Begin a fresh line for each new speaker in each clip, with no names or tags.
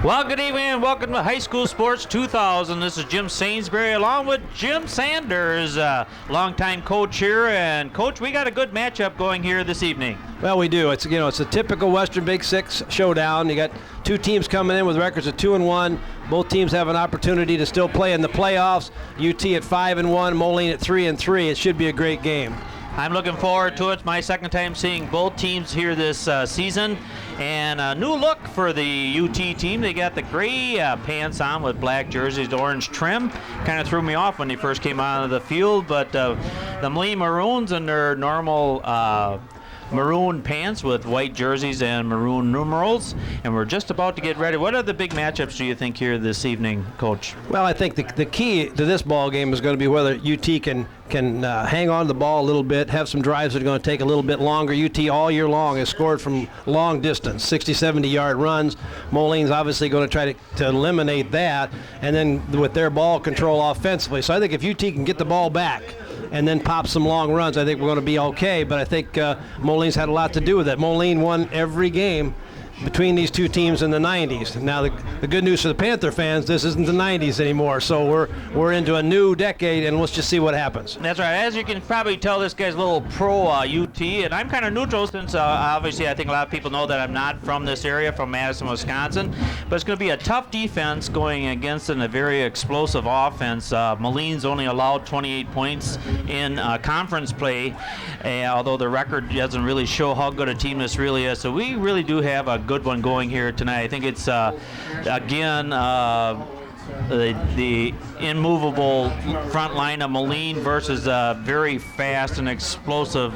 Well, good evening and welcome to High School Sports 2000. This is Jim Sainsbury along with Jim Sanders, longtime coach here. And Coach, we got a good matchup going here this evening.
Well, we do. It's a typical Western Big Six showdown. You got two teams coming in with records of 2-1. Both teams have an opportunity to still play in the playoffs. UT at 5-1, Moline at 3-3. It should be a great game.
I'm looking forward to it. It's my second time seeing both teams here this season. And a new look for the UT team. They got the gray pants on with black jerseys, orange trim. Kind of threw me off when they first came out of the field, but the Moline Maroons in their normal maroon pants with white jerseys and maroon numerals, and we're just about to get ready. What are the big matchups do you think here this evening, Coach?
Well, I think the key to this ball game is going to be whether UT can hang on to the ball a little bit, have some drives that are going to take a little bit longer. UT all year long has scored from long distance, 60, 70-yard runs. Moline's obviously going to try to eliminate that, and then with their ball control offensively. So I think if UT can get the ball back and then pop some long runs, I think we're going to be okay. But I think Moline's had a lot to do with it. Moline won every game between these two teams in the 90s. Now the good news for the Panther fans, this isn't the 90s anymore, so we're into a new decade, and let's just see what happens.
That's right. As you can probably tell, this guy's a little pro UT, and I'm kind of neutral since obviously I think a lot of people know that I'm not from this area, from Madison, Wisconsin, but it's going to be a tough defense going against a very explosive offense. Moline's only allowed 28 points in conference play, although the record doesn't really show how good a team this really is, so we really do have a good one going here tonight. I think it's again the immovable front line of Moline versus very fast and explosive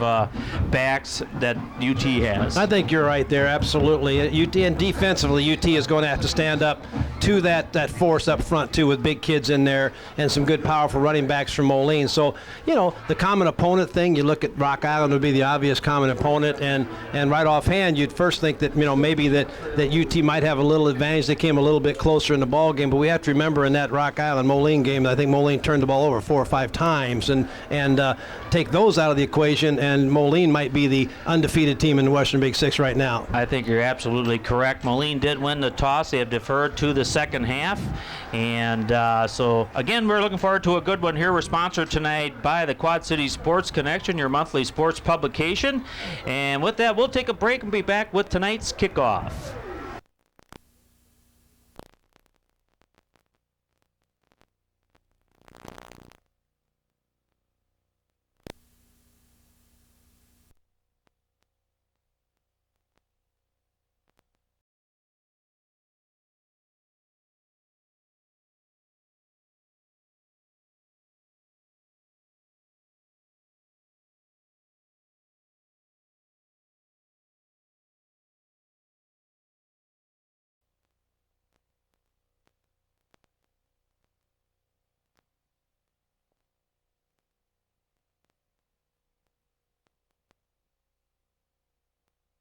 backs that UT has.
I think you're right there, absolutely. UT, and defensively, UT is going to have to stand up to that force up front too, with big kids in there and some good powerful running backs from Moline. So, the common opponent thing, you look at Rock Island would be the obvious common opponent, and right offhand you'd first think that maybe that UT might have a little advantage. They came a little bit closer in the ball game, but we have to remember in that Rock Island Moline game, I think Moline turned the ball over 4 or 5 times, and take those out of the equation, and Moline might be the undefeated team in the Western Big Six right now.
I think you're absolutely correct. Moline did win the toss. They have deferred to the second half, and so again, we're looking forward to a good one here. We're sponsored tonight by the Quad City Sports Connection, your monthly sports publication, and with that, we'll take a break and be back with tonight's kickoff.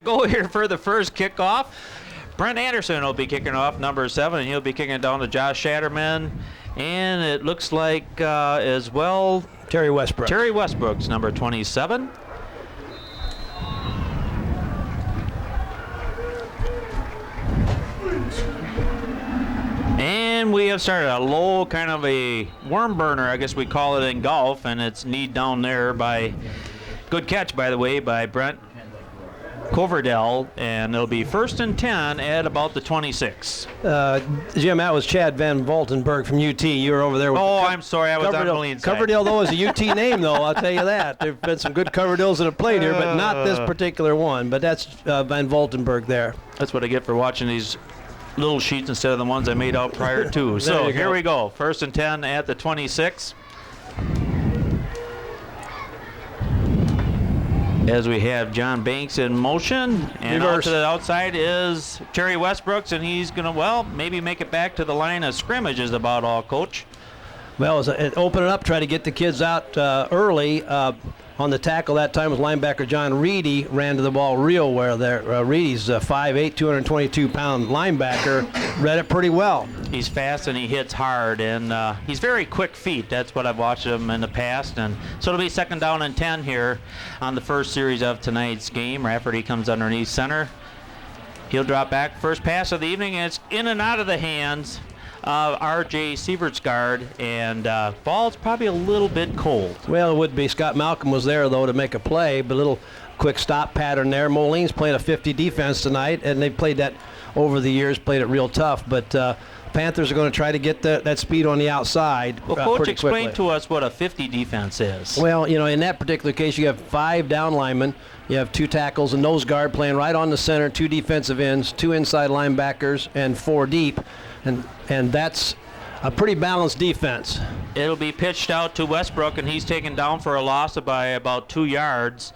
Go here for the first kickoff. Brent Anderson will be kicking off, number 7, and he'll be kicking it down to Josh Shatterman. And it looks like as well
Terry Westbrook.
Terry Westbrook's number 27. And we have started a low, kind of a worm burner, I guess we call it in golf, and it's kneed down there by, good catch by the way, by Brent Coverdell, and it'll be 1st and 10 at about the 26.
Jim, that was Chad Van Voltenberg from UT. You were over there with
I'm sorry, I was on Moline's side.
Coverdell, though, is a UT name, though, I'll tell you that. There have been some good Coverdells that have played here, but not this particular one. But that's Van Voltenberg there.
That's what I get for watching these little sheets instead of the ones I made out prior to. So here we go. 1st and 10 at the 26. As we have John Banks in motion, and out to the outside is Terry Westbrooks, and he's going to, maybe make it back to the line of scrimmage is about all, Coach.
Well, open it up, try to get the kids out early. On the tackle that time was linebacker John Reedy, ran to the ball real well there. Reedy's 5'8", 222-pound linebacker, read it pretty well.
He's fast and he hits hard, and he's very quick feet. That's what I've watched him in the past. And so it'll be 2nd down and 10 here on the first series of tonight's game. Rafferty comes underneath center. He'll drop back. First pass of the evening, and it's in and out of the hands of R.J. Sievert's guard, and ball's probably a little bit cold.
Well, it would be. Scott Malcolm was there, though, to make a play, but a little quick stop pattern there. Moline's playing a 50 defense tonight, and they've played that over the years, played it real tough, but Panthers are going to try to get that speed on the outside.
Well, Coach,
pretty
explain
quickly
to us what a 50 defense is.
Well, in that particular case, you have 5 down linemen, you have 2 tackles, a nose guard playing right on the center, 2 defensive ends, 2 inside linebackers, and 4 deep, and that's a pretty balanced defense.
It'll be pitched out to Westbrook, and he's taken down for a loss by about 2 yards.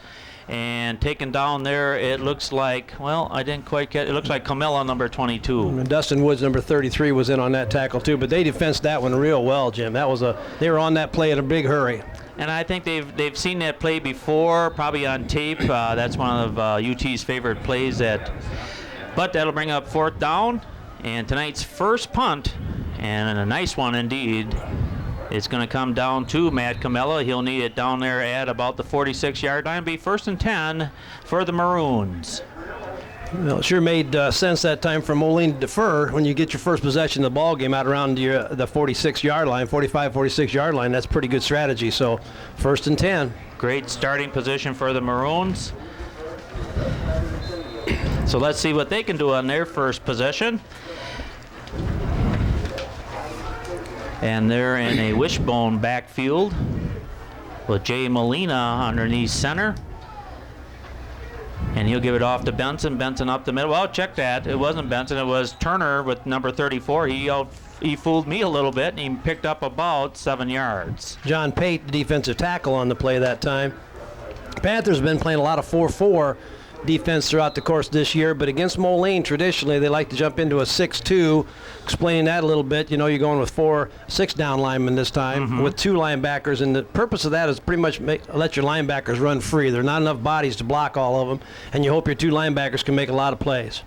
And taken down there, it looks like, well, I didn't quite get it. Looks like Camilla, number 22.
And Dustin Woods, number 33, was in on that tackle too, but they defensed that one real well, Jim. They were on that play in a big hurry.
And I think they've seen that play before, probably on tape. That's one of UT's favorite plays. But that'll bring up 4th down, and tonight's first punt, and a nice one indeed. It's going to come down to Matt Camella. He'll need it down there at about the 46-yard line. Be 1st and 10 for the Maroons.
Well, it sure made sense that time for Moline to defer when you get your first possession of the ball game out around the 46-yard line, 46-yard line. That's pretty good strategy. So 1st and 10.
Great starting position for the Maroons. So let's see what they can do on their first possession. And they're in a wishbone backfield with Jay Molina underneath center. And he'll give it off to Benson. Benson up the middle. Well, check that. It wasn't Benson. It was Turner with number 34. He fooled me a little bit, and he picked up about 7 yards.
John Pate, the defensive tackle on the play that time. Panthers have been playing a lot of 4-4 defense throughout the course of this year, but against Moline, traditionally, they like to jump into a 6-2. Explaining that a little bit, you're going with 6 down linemen this time with 2 linebackers, and the purpose of that is pretty much let your linebackers run free. There are not enough bodies to block all of them, and you hope your 2 linebackers can make a lot of plays.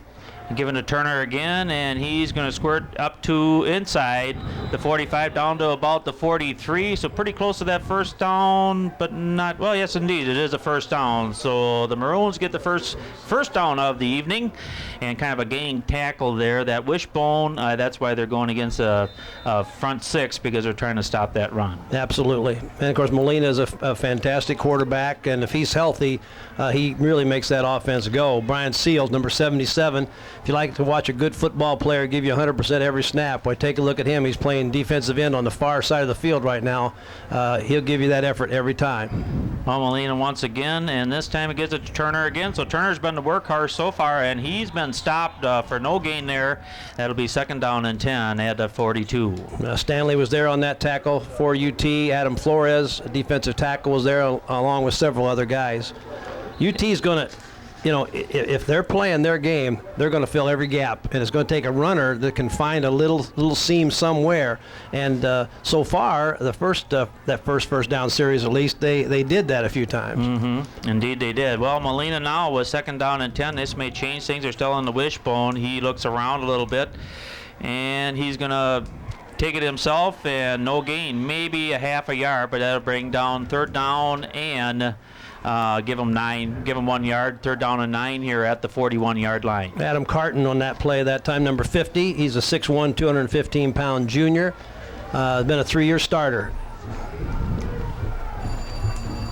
Giving to Turner again, and he's going to squirt up to inside the 45 down to about the 43, so pretty close to that first down, but not, well, yes, indeed, it is a first down. So the Maroons get the first down of the evening, and kind of a gang tackle there. That wishbone, that's why they're going against a front 6, because they're trying to stop that run.
Absolutely. And, of course, Molina is a fantastic quarterback, and if he's healthy, he really makes that offense go. Brian Seals, number 77. If you like to watch a good football player give you 100% every snap, well, take a look at him. He's playing defensive end on the far side of the field right now. He'll give you that effort every time.
Well, Molina once again, and this time it gets it to Turner again. So Turner's been the workhorse so far, and he's been stopped for no gain there. That'll be 2nd down and 10 at the 42.
Stanley was there on that tackle for UT. Adam Flores, a defensive tackle, was there along with several other guys. UT's going to, if they're playing their game, they're going to fill every gap, and it's going to take a runner that can find a little seam somewhere. And so far, that first down series, at least, they did that a few times.
Indeed, they did. Well, Molina now was 2nd down and 10. This may change things. They're still on the wishbone. He looks around a little bit, and he's going to take it himself, and no gain, maybe a half a yard, but that'll bring down 3rd down and give him 1 yard, 3rd down and 9 here at the 41-yard line.
Adam Carton on that play that time, number 50. He's a 6'1", 215-pound junior. Been a 3-year starter.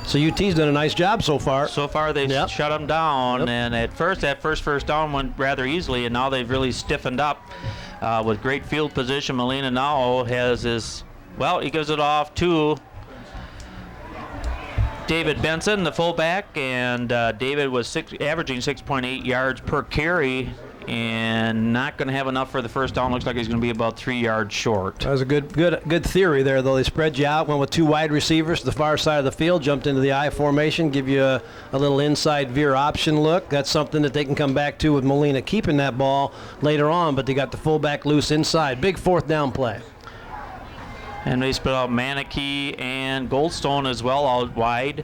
So UT's done a nice job so far.
So far they've shut them down, and at first, that first down went rather easily, and now they've really stiffened up with great field position. Molina now has his, he gives it off to David Benson, the fullback, and David was averaging 6.8 yards per carry, and not going to have enough for the first down. Looks like he's going to be about 3 yards short.
That was a good theory there, though. They spread you out, went with 2 wide receivers to the far side of the field, jumped into the I formation, give you a little inside veer option look. That's something that they can come back to with Molina keeping that ball later on, but they got the fullback loose inside. Big 4th down play. And
they split out Manicky and Goldstone as well out wide.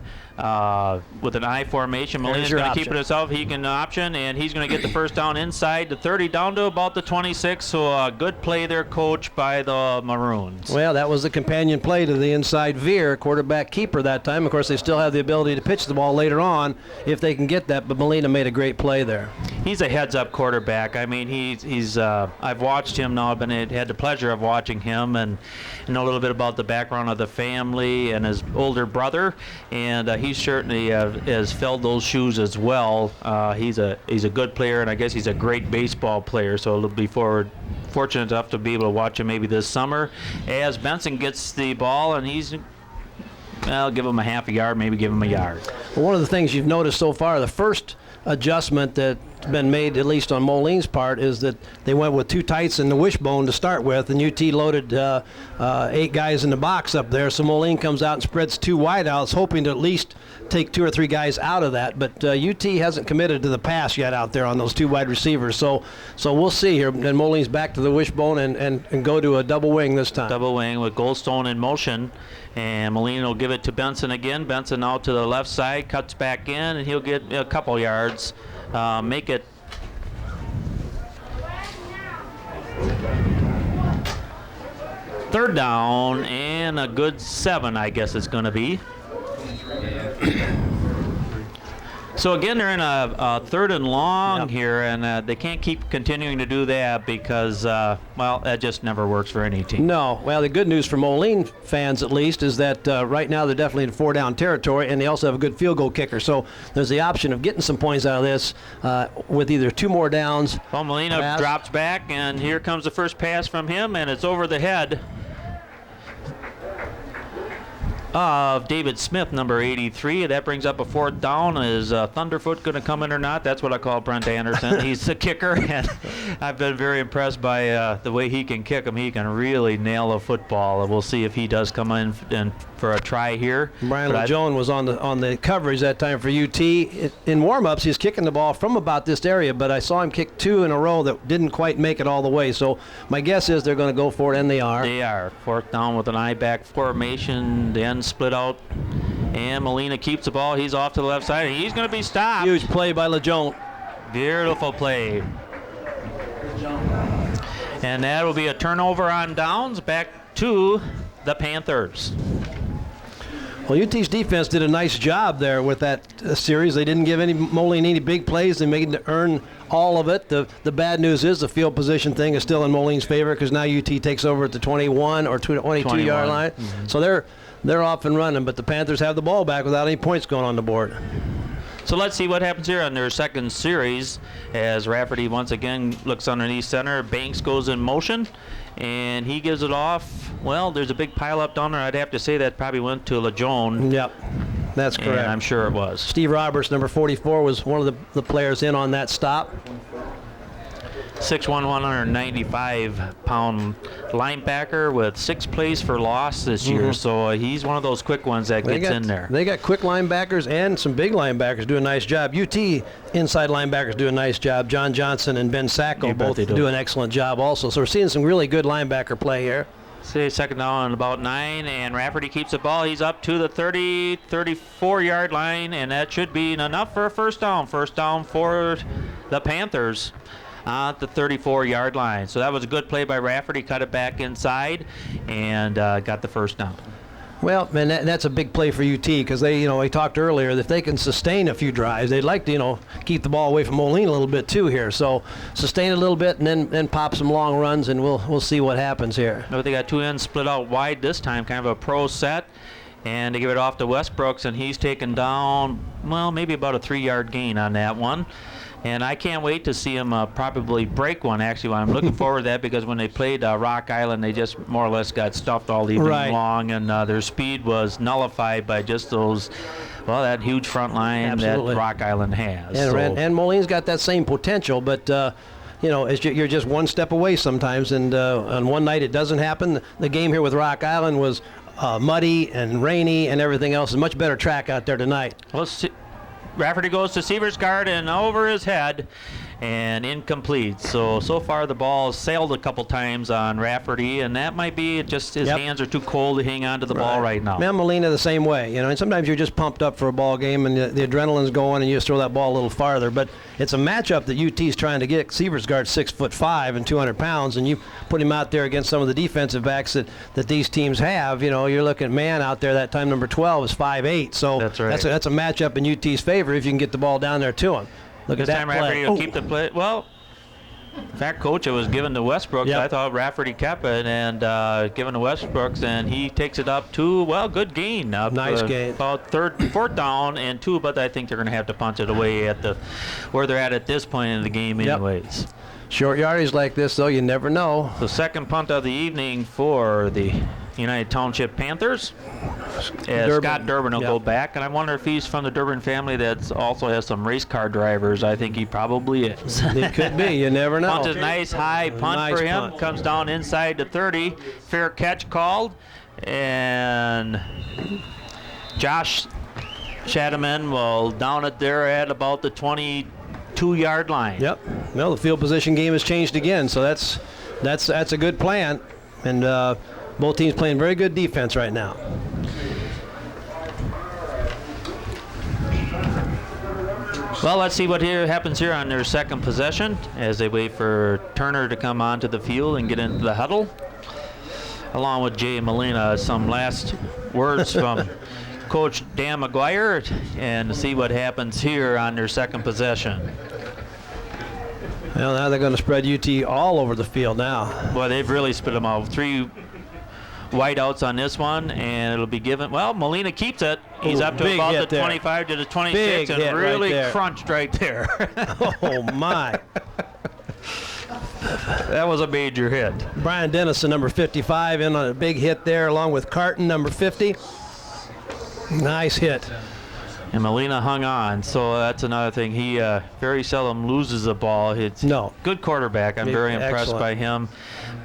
with an I formation. Molina's
your
going to keep
option.
it himself. He can option, and he's going to get the first down inside the 30 down to about the 26. So a good play there, coach, by the Maroons.
Well, that was the companion play to the inside veer, quarterback keeper that time. Of course, they still have the ability to pitch the ball later on if they can get that, but Molina made a great play there.
He's a heads-up quarterback. I mean, he's I've watched him now. I've had the pleasure of watching him and know a little bit about the background of the family and his older brother, and he certainly has filled those shoes as well. He's a good player, and I guess he's a great baseball player, so it'll be fortunate enough to be able to watch him maybe this summer as Benson gets the ball, and I'll give him a half a yard, maybe give him a yard.
Well, one of the things you've noticed so far, the first adjustment that's been made, at least on Moline's part, is that they went with 2 tights and the wishbone to start with, and UT loaded 8 guys in the box up there. So Moline comes out and spreads 2 wideouts, hoping to at least take 2 or 3 guys out of that. But UT hasn't committed to the pass yet out there on those 2 wide receivers. So we'll see here. And Moline's back to the wishbone and go to a double wing this time.
Double wing with Goldstone in motion. And Molina will give it to Benson again. Benson out to the left side, cuts back in, and he'll get a couple yards. Make it third down and a good 7, I guess it's going to be. So again, they're in a third and long here, and they can't keep continuing to do that because, well, that just never works for any team.
No. Well, the good news for Moline fans, at least, is that right now they're definitely in 4-down territory, and they also have a good field goal kicker. So there's the option of getting some points out of this with either 2 more downs.
Well, Molina drops back, and here comes the first pass from him, and it's over the head of David Smith, number 83. That brings up a 4th down. Is Thunderfoot going to come in or not? That's what I call Brent Anderson. He's the kicker, and I've been very impressed by the way he can kick them. He can really nail a football. We'll see if he does come in and for a try here.
Brian LeJeune was on the coverage that time for UT. In warm-ups, he's kicking the ball from about this area, but I saw him kick 2 in a row that didn't quite make it all the way. So my guess is they're going to go for it, and they are.
They are. 4th down with an I-back formation. The end split out, and Molina keeps the ball. He's off to the left side, and he's going to be stopped.
Huge play by LeJeune. Beautiful
play. And that will be a turnover on downs back to the Panthers.
Well, UT's defense did a nice job there with that series. They didn't give Moline any big plays. They made to earn all of it. The bad news is the field position thing is still in Moline's favor because now UT takes over at the 21 or 22-yard line. Mm-hmm. So they're off and running, but the Panthers have the ball back without any points going on the board.
So let's see what happens here on their second series as Rafferty once again looks underneath center. Banks goes in motion, and he gives it off. Well, there's a big pile up down there. I'd have to say that probably went to LeJeune.
Yep, that's correct.
And I'm sure it was.
Steve Roberts, number 44, was one of the players in on that stop.
6'1", 195-pound linebacker with 6 plays for loss this year. So he's one of those quick ones that gets in there.
They got quick linebackers and some big linebackers do a nice job. UT inside linebackers do a nice job. John Johnson and Ben Sacco both do an excellent job also. So we're seeing some really good linebacker play here.
Say 2nd down and about 9, and Rafferty keeps the ball. He's up to the 34-yard line, and that should be enough for a first down. First down for the Panthers at the 34-yard line. So that was a good play by Rafferty. Cut it back inside and got the first down.
Well, and that's a big play for UT because we talked earlier that if they can sustain a few drives, they'd like to, keep the ball away from Moline a little bit too here. So sustain a little bit and then pop some long runs, and we'll see what happens here.
No, they got 2 ends split out wide this time, kind of a pro set. And they give it off to Westbrooks, and he's taken down, well, maybe about a 3-yard gain on that one. And I can't wait to see him probably break one, actually. I'm looking forward to that because when they played Rock Island, they just more or less got stuffed all evening long, and their speed was nullified by just that huge front line that Rock Island has.
And Moline's got that same potential, but you're just one step away sometimes, and on one night it doesn't happen. The game here with Rock Island was muddy and rainy and everything else. It's a much better track out there tonight.
Let's see. Rafferty goes to Seaver's guard and over his head, and incomplete. So far the ball has sailed a couple times on Rafferty, and that might be just his hands are too cold to hang on to the ball right now.
Man, Molina the same way, and sometimes you're just pumped up for a ball game and the adrenaline's going and you just throw that ball a little farther, but it's a matchup that UT's trying to get. Sieversgaard's 6'5" and 200 pounds, and you put him out there against some of the defensive backs that these teams have. You're looking at man out there, that time number 12 is 5'8", so
that's right.
That's a matchup in UT's favor if you can get the ball down there to him. Look at that play.
Rafferty will keep the play. Well, in fact, Coach, it was given to Westbrooks.
Yep.
I thought Rafferty kept it and given to Westbrooks, and he takes it up to, good gain.
Nice gain.
About fourth down and 2, but I think they're going to have to punt it away at where they're at this point in the game anyways.
Yep. Short yardage like this, though, you never know.
The second punt of the evening for the United Township Panthers. Scott Durbin will go back, and I wonder if he's from the Durbin family that also has some race car drivers. I think he probably is.
It could be. You never know.
Punt is nice, high punt for him. Comes down inside the 30. Fair catch called, and Josh Shadaman will down it there at about the 22-yard line.
Yep. Well, the field position game has changed again, so that's a good plan, and both teams playing very good defense right now.
Well, let's see what happens here on their second possession as they wait for Turner to come onto the field and get into the huddle. Along with Jay Molina, some last words from Coach Dan McGuire, and to see what happens here on their second possession.
Well, now they're going to spread UT all over the field now.
Boy, they've really split them out. 3 wideouts on this one, and it'll be given. Well, Molina keeps it. He's up to about the 25 to the 26, and really crunched right there.
Oh, my.
That was a major hit.
Brian Dennison, number 55, in on a big hit there, along with Carton, number 50. Nice hit.
And Molina hung on, so that's another thing. He very seldom loses a ball. It's good quarterback. I'm very impressed by him.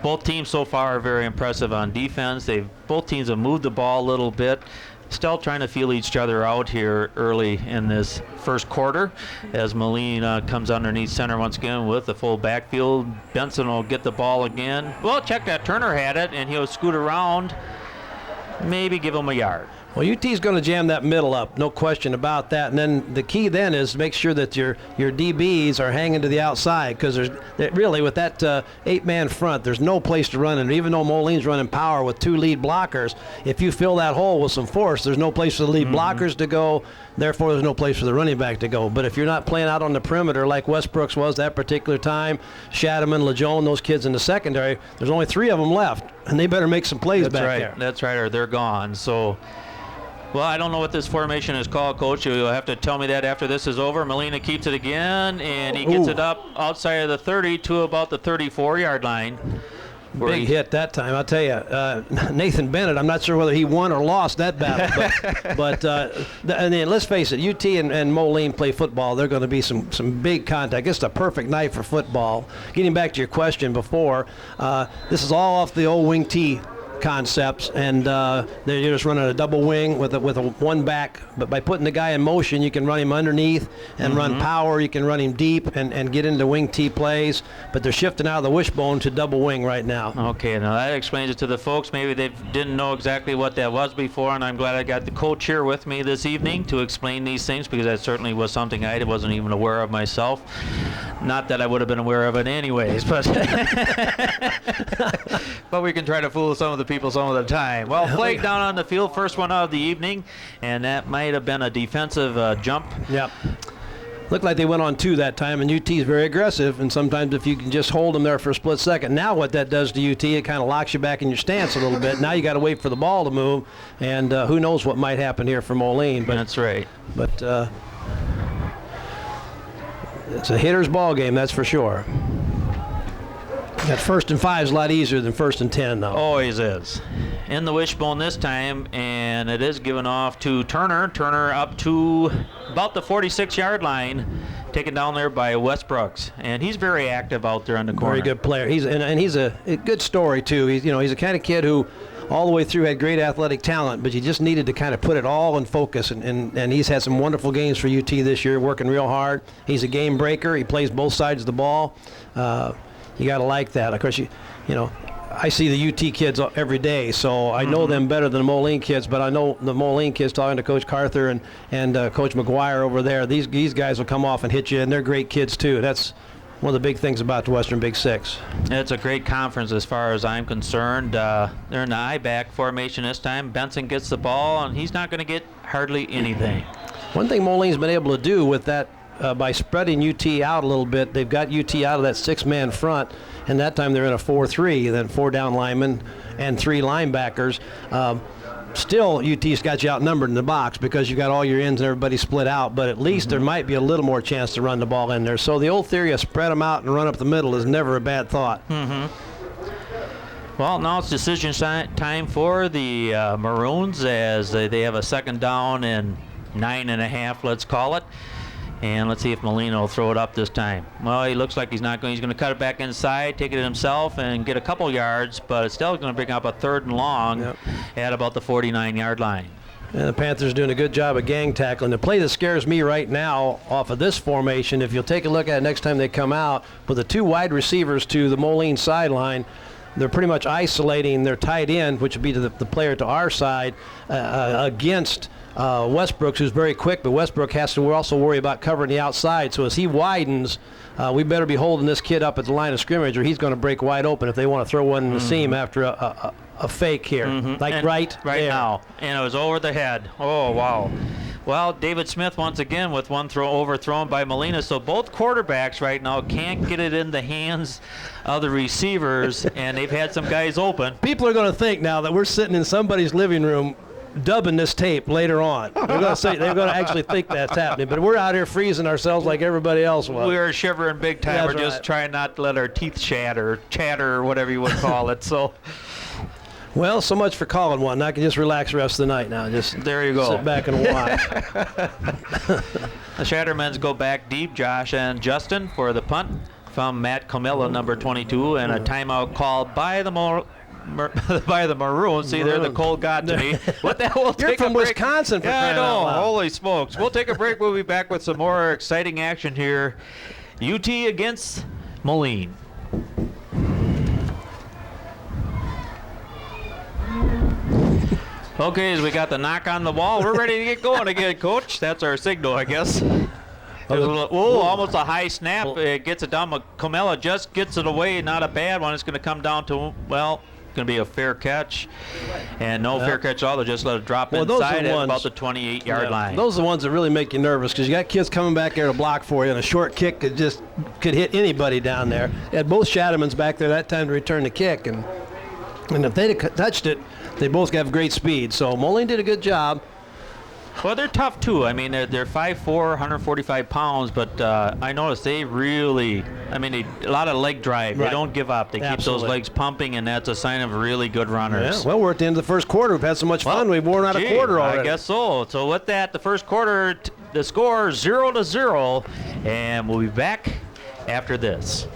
Both teams so far are very impressive on defense. Both teams have moved the ball a little bit. Still trying to feel each other out here early in this first quarter as Molina comes underneath center once again with the full backfield. Benson will get the ball again. Well, check that. Turner had it, and he'll scoot around, maybe give him a yard.
Well, UT's going to jam that middle up, no question about that. And then the key then is make sure that your DBs are hanging to the outside, because really with that 8-man front, there's no place to run. And even though Moline's running power with 2 lead blockers, if you fill that hole with some force, there's no place for the lead blockers to go. Therefore, there's no place for the running back to go. But if you're not playing out on the perimeter like Westbrooks was that particular time, Shadaman, LeJeune, those kids in the secondary, there's only 3 of them left, and they better make some plays back there.
That's right, or they're gone. So. Well, I don't know what this formation is called, Coach. You'll have to tell me that after this is over. Molina keeps it again, and he gets it up outside of the 30 to about the 34-yard line.
Big hit that time, I'll tell you. Nathan Bennett, I'm not sure whether he won or lost that battle, but and then let's face it, UT and Moline play football. They're going to be some big contact. It's a perfect night for football. Getting back to your question before, this is all off the old wing T concepts, and they're just running a double wing with a one back, but by putting the guy in motion, you can run him underneath and run power. You can run him deep and get into wing T plays, but they're shifting out of the wishbone to double wing right now.
Okay, now that explains it to the folks. Maybe they didn't know exactly what that was before, and I'm glad I got the coach here with me this evening to explain these things, because that certainly was something I wasn't even aware of myself. Not that I would have been aware of it anyways, but but we can try to fool some of the people some of the time. Well, flag down on the field, first one of the evening, and that might have been a defensive jump.
Yep. Looked like they went on 2 that time, and UT is very aggressive, and sometimes if you can just hold them there for a split second. Now what that does to UT, it kind of locks you back in your stance a little bit. Now you got to wait for the ball to move, and who knows what might happen here for Moline. But
that's right.
But it's a hitter's ball game, that's for sure. That 1st and 5 is a lot easier than 1st and 10, though.
Always is. In the wishbone this time, and it is given off to Turner. Turner up to about the 46-yard line, taken down there by Westbrooks, and he's very active out there on the corner.
Very good player. He's a good story too. He's the kind of kid who all the way through had great athletic talent, but you just needed to kind of put it all in focus. And he's had some wonderful games for UT this year, working real hard. He's a game breaker. He plays both sides of the ball. You got to like that. Of course, you know, I see the UT kids every day, so I know them better than the Moline kids, but I know the Moline kids, talking to Coach Carther and Coach McGuire over there. These guys will come off and hit you, and they're great kids too. That's one of the big things about the Western Big Six.
It's a great conference as far as I'm concerned. They're in the I-back formation this time. Benson gets the ball, and he's not going to get hardly anything.
One thing Moline's been able to do with that, by spreading UT out a little bit, they've got UT out of that 6-man front, and that time they're in a 4-3, then 4 down linemen and 3 linebackers. Still, UT's got you outnumbered in the box because you got all your ends and everybody split out, but at least there might be a little more chance to run the ball in there. So the old theory of spread them out and run up the middle is never a bad thought.
Well, now it's decision time for the Maroons, as they have a 2nd down and 9.5, let's call it. And let's see if Molina will throw it up this time. Well, he looks like he's not going. He's going to cut it back inside, take it himself, and get a couple yards, but it's still going to bring up a 3rd and long at about the 49-yard line.
And the Panthers doing a good job of gang tackling. The play that scares me right now off of this formation, if you'll take a look at it next time they come out, with the 2 wide receivers to the Moline sideline, they're pretty much isolating their tight end, which would be the player to our side, against Westbrook, who's very quick, but Westbrook has to also worry about covering the outside. So as he widens, we better be holding this kid up at the line of scrimmage, or he's going to break wide open if they want to throw one in the seam after a fake here, like right there.
Now. And it was over the head. Oh, wow. Well, David Smith once again with one throw overthrown by Molina. So both quarterbacks right now can't get it in the hands of the receivers, and they've had some guys open.
People are going to think now that we're sitting in somebody's living room dubbing this tape later on. They're going to actually think that's happening, but we're out here freezing ourselves like everybody else was.
We were shivering big time.
That's
We're just trying not to let our teeth chatter, or whatever you would call it. So,
well, so much for calling one. I can just relax the rest of the night now. Just
there you go.
Sit back and watch.
The Shattermans go back deep, Josh and Justin, for the punt from Matt Camilla, number 22, and a timeout called by the Maroons. See, they're the cold god to me. What the hell? We'll
You're
take
from
a break.
Wisconsin, for
Yeah, I
crying out
know.
loud.
Holy smokes. We'll take a break. We'll be back with some more exciting action here. UT against Moline. Okay, as we got the knock on the wall, we're ready to get going again, Coach. That's our signal, I guess. Almost a high snap. It gets it down. Comella just gets it away. Not a bad one. It's going to come down to, well, going to be a fair catch. And no fair catch at all. They just let it drop inside at about the 28-yard line.
Those are the ones that really make you nervous, because you got kids coming back there to block for you, and a short kick could hit anybody down there. They had both Shattermans back there that time to return the kick, and if they'd have touched it, they both have great speed. So Moline did a good job.
Well, they're tough, too. I mean, they're 5'4", 145 pounds, but I noticed they really, a lot of leg drive. They don't give up. They keep those legs pumping, and that's a sign of really good runners.
Yeah. Well, we're at the end of the first quarter. We've had so much fun. We've worn out a quarter already.
I guess so. So with that, the first quarter, the score 0-0, and we'll be back after this.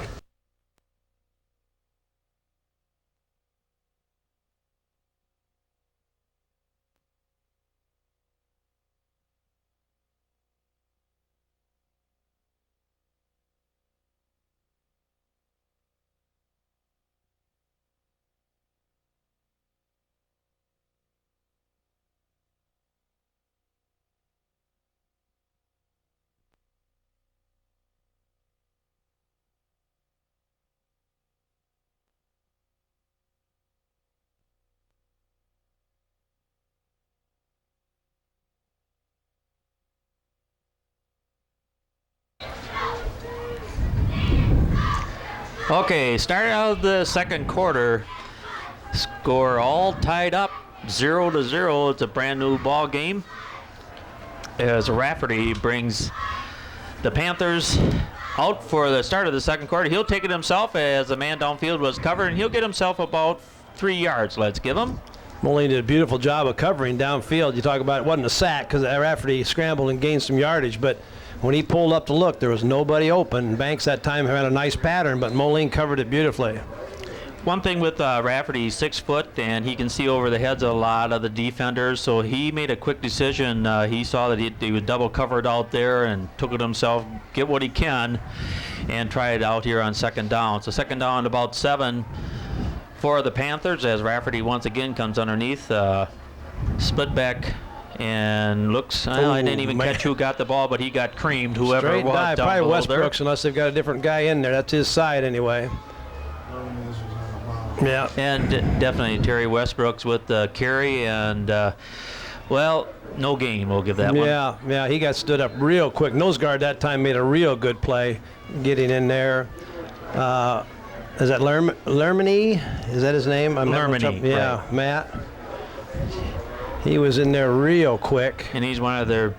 Okay, start out of the second quarter. Score all tied up, 0-0. It's a brand new ball game. As Rafferty brings the Panthers out for the start of the second quarter. He'll take it himself as the man downfield was covered, and he'll get himself about 3 yards. Let's give him.
Moline did a beautiful job of covering downfield. You talk about it wasn't a sack because Rafferty scrambled and gained some yardage, but when he pulled up to look, there was nobody open. Banks that time had a nice pattern, but Moline covered it beautifully.
One thing with Rafferty, he's 6 foot, and he can see over the heads of a lot of the defenders, so he made a quick decision. He saw that he was double covered out there and took it himself, get what he can, and try it out here on second down. So second down about 7 for the Panthers as Rafferty once again comes underneath, split back, and looks, I didn't even catch who got the ball, but he got creamed, whoever
Straight
it was
dive,
down
probably
below
Westbrooks,
there.
unless they've got a different guy in there. That's his side anyway. Yeah.
And definitely Terry Westbrooks with the carry, and well, no gain, we'll give that one.
Yeah, he got stood up real quick. Nose guard that time made a real good play getting in there. Is that Lermany? Is that his name?
Lermany,
yeah,
right.
Matt. He was in there real quick.
And he's one of their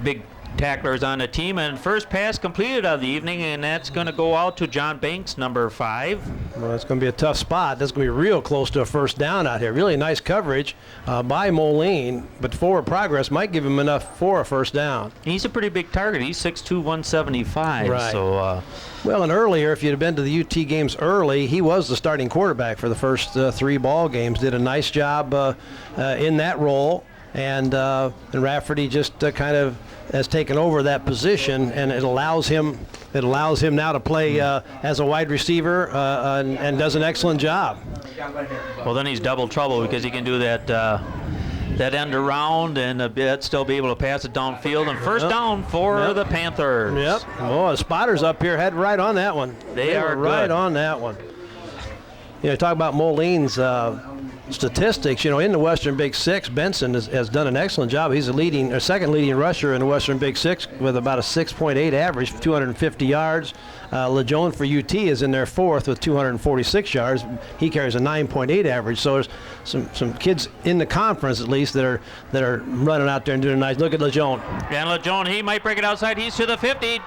big tacklers on the team, and first pass completed of the evening, and that's going to go out to John Banks, number 5.
Well, it's going to be a tough spot. That's going to be real close to a first down out here. Really nice coverage by Moline, but forward progress might give him enough for a first down.
He's a pretty big target. He's 6'2", 175.
Right.
So,
well, and earlier, if you'd have been to the UT games early, he was the starting quarterback for the first 3 ball games. Did a nice job in that role, and Rafferty just kind of has taken over that position, and it allows him now to play as a wide receiver and does an excellent job.
Well, then he's double trouble because he can do that end around and a bit still be able to pass it downfield, and first down for the Panthers.
Yep. Oh, the spotters up here had right on that one.
They are
were right
good.
on that one. You know, talk about Moline's statistics. You know, in the Western Big Six, Benson has done an excellent job. He's the second leading rusher in the Western Big Six with about a 6.8 average, 250 yards. LeJeune for UT is in there 4th with 246 yards. He carries a 9.8 average. So there's some kids in the conference at least that are running out there and doing nice. Look at LeJeune.
And LeJeune, he might break it outside. He's to the 50.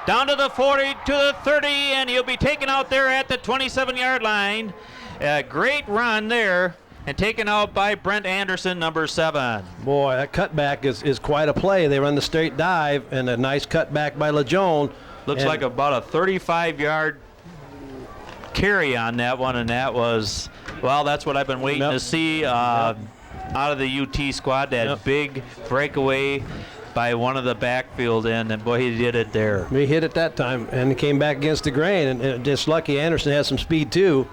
Down to the 40, to the 30, and he'll be taken out there at the 27-yard line. A great run there, and taken out by Brent Anderson, number 7.
Boy, that cutback is quite a play. They run the straight dive, and a nice cutback by LeJeune.
Looks like about a 35-yard carry on that one, and that was, well, that's what I've been waiting to see out of the UT squad, that big breakaway by one of the backfield, and boy, he did it there.
He hit it that time, and he came back against the grain, and just lucky Anderson has some speed too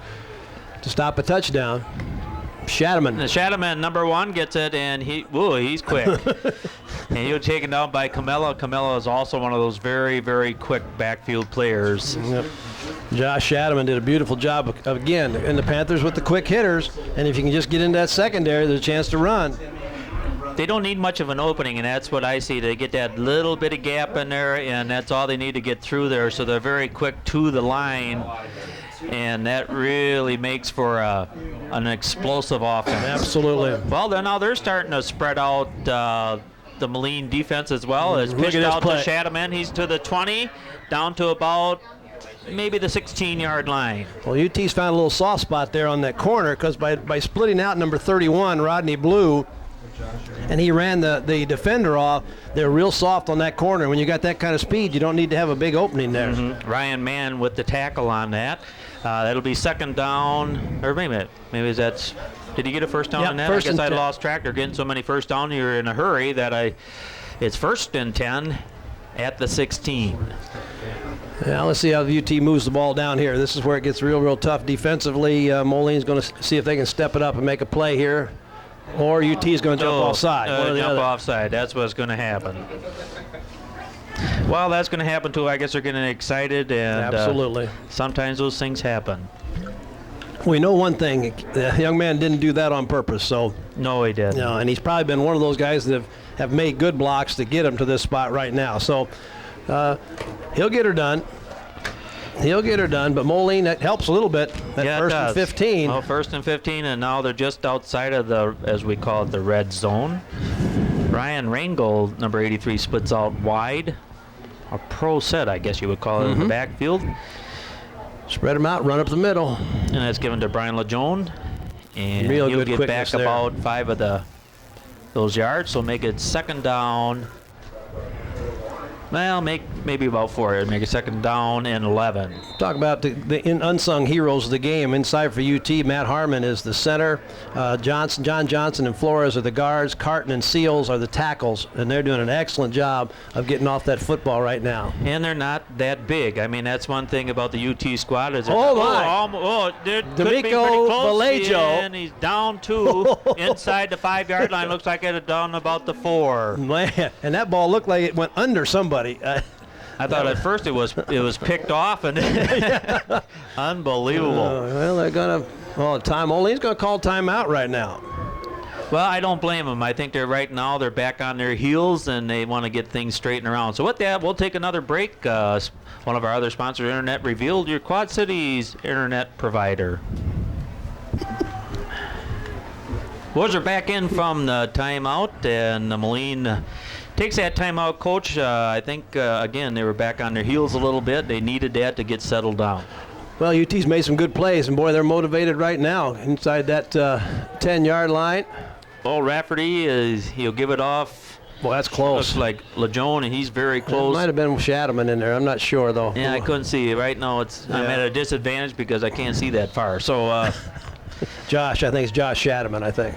to stop a touchdown. Shadaman.
The Shadaman, number 1, gets it, and he's quick. And he was taken down by Camella. Camella is also one of those very, very quick backfield players.
Yep. Josh Shadaman did a beautiful job again, and the Panthers with the quick hitters, and if you can just get into that secondary, there's a chance to run.
They don't need much of an opening, and that's what I see. They get that little bit of gap in there, and that's all they need to get through there. So they're very quick to the line, and that really makes for an explosive offense.
Absolutely.
Well, now they're starting to spread out the Moline defense as well. It's pitched out to Shadaman. He's to the 20, down to about maybe the 16-yard line.
Well, UT's found a little soft spot there on that corner because by splitting out number 31, Rodney Blue, and he ran the defender off, they're real soft on that corner. When you got that kind of speed, you don't need to have a big opening there.
Mm-hmm. Ryan Mann with the tackle on that. That'll be second down, or maybe that's, did he get a first down on that? I guess I lost track. They're getting so many first down here in a hurry that it's first and 10 at the 16.
Now let's see how the UT moves the ball down here. This is where it gets real tough defensively. Moline's going to see if they can step it up and make a play here. Or UT is going to jump offside.
Jump offside. That's what's going to happen. Well, that's going to happen too. I guess they're getting excited, and
absolutely.
Sometimes those things happen.
We know one thing: the young man didn't do that on purpose. So
no, he didn't.
No, and he's probably been one of those guys that have made good blocks to get him to this spot right now. So he'll get her done. He'll get her done, but Moline, that helps a little bit at first and 15.
Oh, first and 15, and now they're just outside of the, as we call it, the red zone. Ryan Reingold, number 83, splits out wide. A pro set, I guess you would call it, in the backfield.
Spread them out, run up the middle.
And that's given to Brian LeJeune. And
Real
he'll
good
get back
there.
about 5 of those yards, so make it second down. Well, maybe about 4. Make a second down and 11.
Talk about the unsung heroes of the game. Inside for UT, Matt Harmon is the center. John Johnson and Flores are the guards. Carton and Seals are the tackles, and they're doing an excellent job of getting off that football right now.
And they're not that big. I mean, that's one thing about the UT squad. Is
D'Amico Vallejo.
And he's down 2 inside the 5-yard line. Looks like it down about the 4.
Man, and that ball looked like it went under somebody.
I thought at first it was picked off, and unbelievable.
Well, they're gonna. Well, Moline's gonna call timeout right now.
Well, I don't blame them. I think they're back on their heels, and they want to get things straightened around. So with that, we'll take another break. One of our other sponsors, Internet Revealed, your Quad Cities internet provider. Boys are back in from the timeout, and Moline takes that timeout, Coach. I think, again, they were back on their heels a little bit. They needed that to get settled down.
Well, UT's made some good plays, and boy, they're motivated right now inside that 10-yard line.
Well, Rafferty, he'll give it off.
Well, that's close.
Looks like LeJeune, and he's very close.
It might have been Shadaman in there. I'm not sure, though.
Yeah, I couldn't see. Right now, I'm at a disadvantage because I can't see that far. So,
Josh, I think it's Josh Shadaman, I think.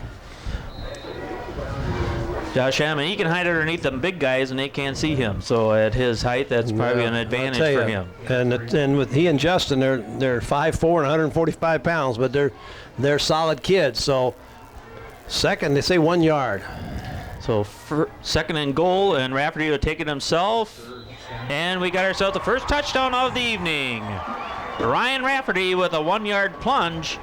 Josh Hammond, he can hide underneath them big guys, and they can't see him. So at his height, that's probably an advantage for him.
And with he and Justin, they're 5'4" and 145 pounds, but they're solid kids. So second, they say 1 yard.
So second and goal, and Rafferty will take it himself. And we got ourselves the first touchdown of the evening. Ryan Rafferty with a 1-yard plunge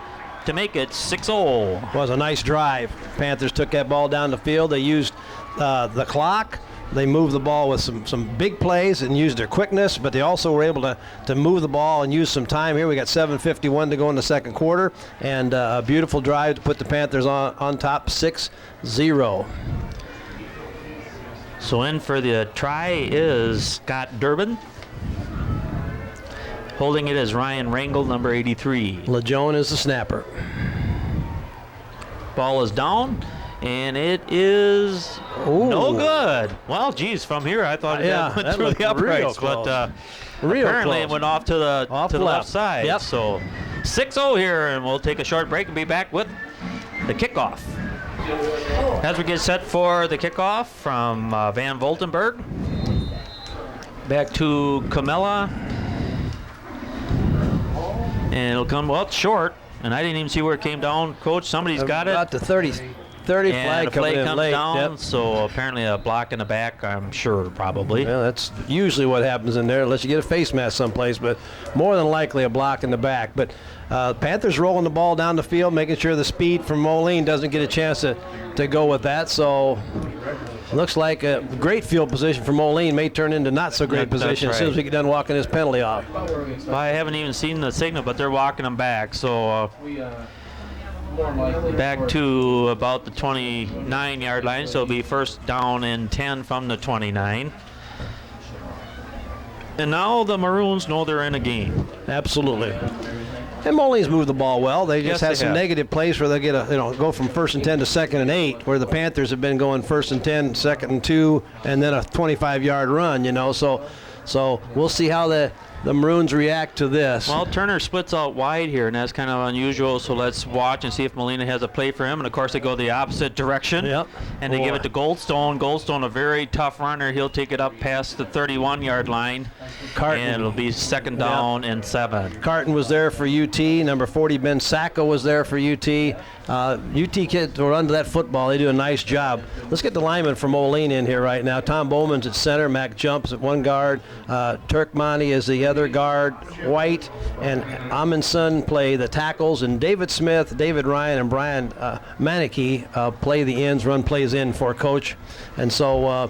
to make it 6-0.
It was a nice drive. Panthers took that ball down the field. They used the clock. They moved the ball with some big plays and used their quickness, but they also were able to move the ball and use some time here. We got 7:51 to go in the second quarter, and a beautiful drive to put the Panthers on top 6-0.
So in for the try is Scott Durbin. Holding it is Ryan Rangel, number 83.
LeJeune is the snapper.
Ball is down, and it is no good. Well, geez, from here I thought it went through the uprights, but apparently it went off to the left side.
Yep.
So 6-0 here, and we'll take a short break and be back with the kickoff. As we get set for the kickoff from Van Voltenberg, back to Camilla. And it'll come, well, it's short, and I didn't even see where it came down. Coach, somebody's got it.
About the 30
and
flag
coming in
comes
late.
down,
Yep. So apparently a block in the back, I'm sure, probably.
Well, that's usually what happens in there, unless you get a face mask someplace, but more than likely a block in the back. But Panthers rolling the ball down the field, making sure the speed from Moline doesn't get a chance to go with that. So looks like a great field position for Moline may turn into not so great position as soon as we get done walking this penalty off.
Well, I haven't even seen the signal, but they're walking them back. So back to about the 29-yard line, so it'll be first down and 10 from the 29. And now the Maroons know they're in a game.
Absolutely. And Moline's moved the ball well. They just had some negative plays where they get go from 1st and 10 to 2nd and 8, where the Panthers have been going 1st and 10, 2nd and 2, and then a 25-yard run. So we'll see how the Maroons react to this.
Well, Turner splits out wide here, and that's kind of unusual, so let's watch and see if Molina has a play for him. And, of course, they go the opposite direction.
Yep.
And they give it to Goldstone. Goldstone, a very tough runner. He'll take it up past the 31-yard line.
Carton.
And it'll be second down and 7.
Carton was there for UT. Number 40, Ben Sacco, was there for UT. UT kids were under that football. They do a nice job. Let's get the lineman from Moline in here right now. Tom Bowman's at center. Mac Jumps at one guard. Turkmani is the other guard. White and Amundsen play the tackles. And David Smith, David Ryan, and Brian Manicky play the ends, run plays in for Coach. And so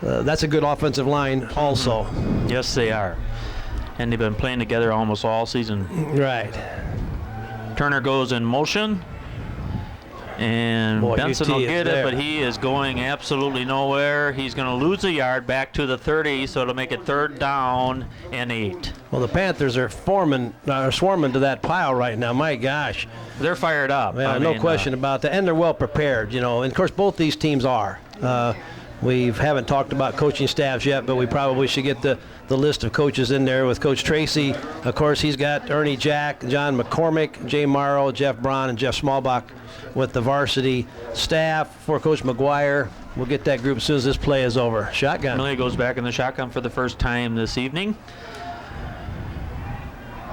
that's a good offensive line also.
Yes, they are. And they've been playing together almost all season.
Right.
Turner goes in motion. And Benson will get it, but he is going absolutely nowhere. He's going to lose a yard back to the 30, so it'll make it 3rd down and 8.
Well, the Panthers are swarming to that pile right now. My gosh.
They're fired up.
Yeah, no question about that. And they're well prepared, And, of course, both these teams are. We haven't talked about coaching staffs yet, but we probably should get the list of coaches in there with Coach Tracy. Of course, he's got Ernie Jack, John McCormick, Jay Morrow, Jeff Braun, and Jeff Smallbach with the varsity staff. For Coach McGuire, we'll get that group as soon as this play is over. Shotgun.
Millie goes back in the shotgun for the first time this evening.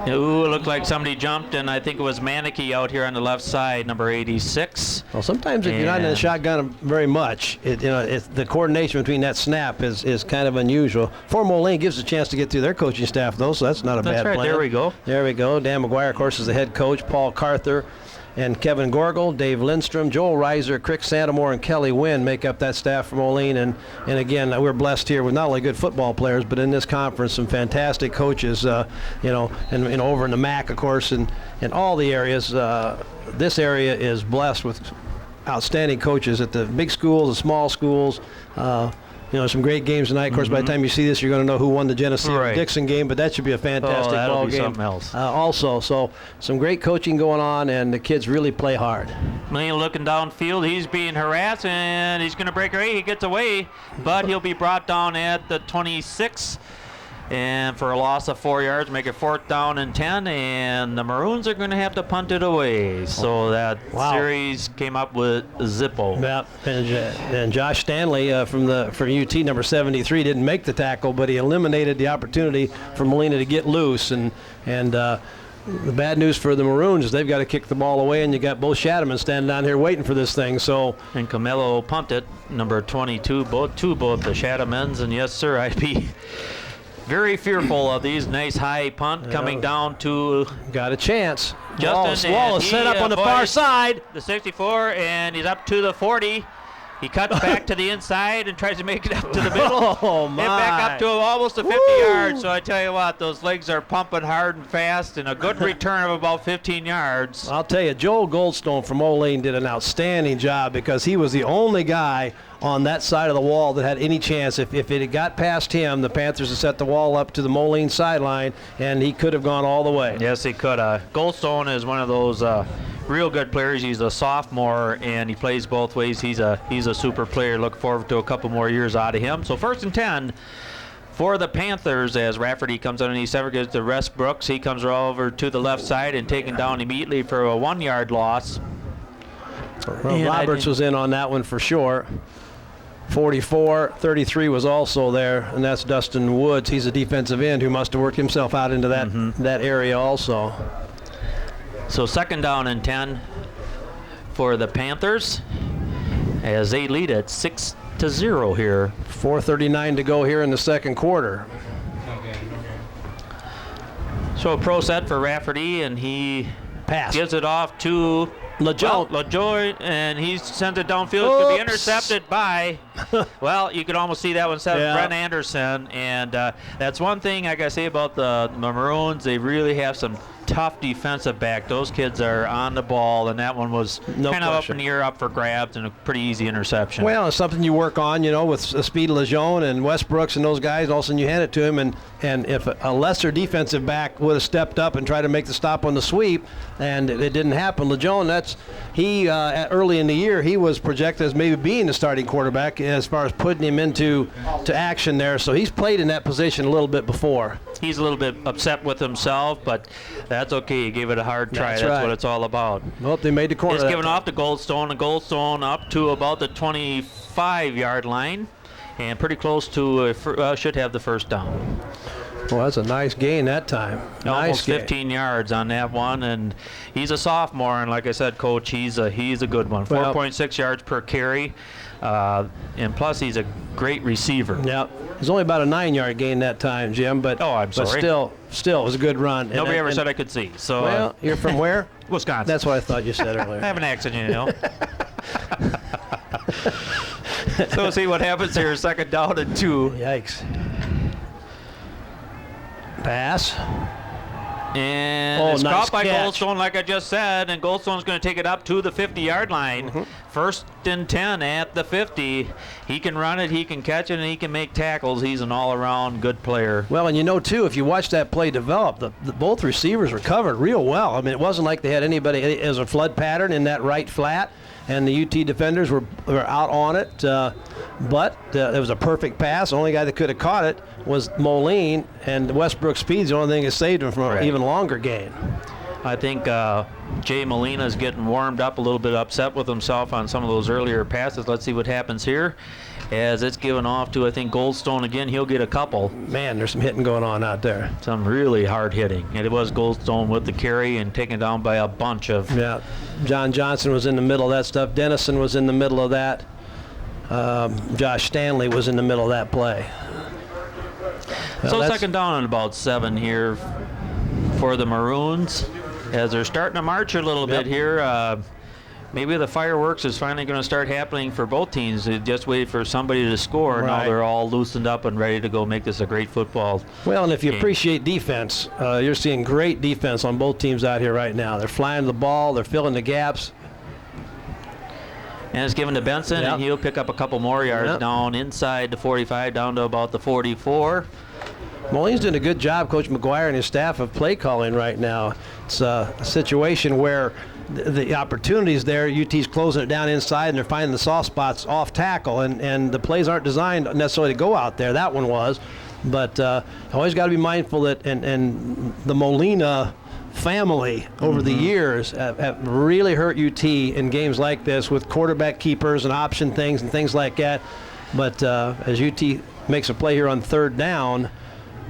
Ooh, it looked like somebody jumped, and I think it was Manicky out here on the left side, number 86.
Well, sometimes if you're not in the shotgun very much, the coordination between that snap is kind of unusual. Fort Moline gives a chance to get through their coaching staff, though, so that's not a bad plan.
There we go.
There we go. Dan McGuire, of course, is the head coach. Paul Carther and Kevin Gorgel, Dave Lindstrom, Joel Reiser, Crick Santamore, and Kelly Wynn make up that staff from Moline. And again, we're blessed here with not only good football players, but in this conference, some fantastic coaches, and over in the MAC, of course, and in all the areas. This area is blessed with outstanding coaches at the big schools, the small schools. Some great games tonight. Of course, by the time you see this, you're going to know who won the Geneseo-Dixon game, but that should be a fantastic ball game.
Something else.
Also, so some great coaching going on, and the kids really play hard.
Millie looking downfield. He's being harassed, and he's going to break away. He gets away, but he'll be brought down at the 26. And for a loss of 4 yards, make it 4th down and 10, and the Maroons are going to have to punt it away. So that series came up with Zippo.
Yeah, and Josh Stanley from UT, number 73, didn't make the tackle, but he eliminated the opportunity for Molina to get loose. And the bad news for the Maroons is they've got to kick the ball away, and you got both Shadowmen standing down here waiting for this thing. So
and Camelo punted, number 22, both the Shadowmens, and yes, sir, I'd be very fearful of these. Nice high punt coming down to.
Got a chance.
Justin
Wallace set up on the far side.
The 64, and he's up to the 40. He cuts back to the inside and tries to make it up to the middle.
Oh, my.
And back up to almost the 50 yards. So I tell you what, those legs are pumping hard and fast, and a good return of about 15 yards.
I'll tell you, Joel Goldstone from Moline did an outstanding job because he was the only guy on that side of the wall that had any chance. If it had got past him, the Panthers had set the wall up to the Moline sideline, and he could have gone all the way.
Yes, he could. Goldstone is one of those real good players. He's a sophomore, and he plays both ways. He's a super player. Look forward to a couple more years out of him. So 1st and 10 for the Panthers as Rafferty comes underneath center, gives to Russ Brooks. He comes over to the left side and taken down immediately for a 1-yard loss.
Well, Roberts was in on that one for sure. 44, 33 was also there, and that's Dustin Woods. He's a defensive end who must have worked himself out into that area also.
So 2nd down and 10 for the Panthers as they lead at 6-0 here.
4:39 to go here in the second quarter.
So a pro set for Rafferty, and he gives it off to LaJoy, and he sends it downfield. It's going to be intercepted by, well, you could almost see that one set Brent Anderson. And that's one thing I got to say about the Maroons. They really have some tough defensive back. Those kids are on the ball, and that one was kind of up in the air, up for grabs, and a pretty easy interception.
Well, it's something you work on, with the speed of Lejeune and Westbrooks and those guys. All of a sudden you hand it to him, and if a lesser defensive back would have stepped up and tried to make the stop on the sweep, and it didn't happen. Lejeune, early in the year, he was projected as maybe being the starting quarterback as far as putting him into action there. So he's played in that position a little bit before.
He's a little bit upset with himself, but that's okay. He gave it a hard try. That's what it's all about.
Well, they made the corner.
It's given off to Goldstone, and Goldstone up to about the 25-yard line, and pretty close to should have the 1st down.
Well, that's a nice gain that time.
Almost 15 yards on that one, and he's a sophomore, and like I said, Coach, he's a good one. 4.6 yards per carry, and plus he's a great receiver.
Yeah, it's only about a 9-yard gain that time, Jim. But
I'm sorry.
But still, it was a good run.
Nobody ever said I could see. So
well, you're from where?
Wisconsin.
That's what I thought you said earlier.
I have an accent, So we'll see what happens here. 2nd down and 2.
Yikes. Pass.
And it's caught by Goldstone, like I just said, and Goldstone's going to take it up to the 50-yard line. 1st and 10 at the 50. He can run it, he can catch it, and he can make tackles. He's an all-around good player.
Well, and too, if you watch that play develop, both receivers were covered real well. I mean, it wasn't like they had anybody as a flood pattern in that right flat. and the UT defenders were out on it. But it was a perfect pass. The only guy that could have caught it was Moline, and Westbrook speed's the only thing that saved him from an even longer gain.
I think Jay Molina's getting warmed up, a little bit upset with himself on some of those earlier passes. Let's see what happens here. As it's given off to, I think, Goldstone again. He'll get a couple.
Man, there's some hitting going on out there.
Some really hard hitting. And it was Goldstone with the carry and taken down by a bunch of...
Yeah. John Johnson was in the middle of that stuff. Dennison was in the middle of that. Josh Stanley was in the middle of that play.
So second down and about 7 here for the Maroons. As they're starting to march a little bit here. Maybe the fireworks is finally going to start happening for both teams. They just waited for somebody to score. Now they're all loosened up and ready to go make this a great football
Well, and if you
game.
appreciate defense, you're seeing great defense on both teams out here right now. They're flying the ball. They're filling the gaps.
And it's given to Benson, and he'll pick up a couple more yards down inside the 45, down to about the 44.
Moline's doing a good job, Coach McGuire and his staff, of play calling right now. It's a situation where the opportunities there, UT's closing it down inside, and they're finding the soft spots off tackle, and the plays aren't designed necessarily to go out there. That one was. But always got to be mindful that, and the Molina family over the years have really hurt UT in games like this with quarterback keepers and option things and things like that. But as UT makes a play here on third down,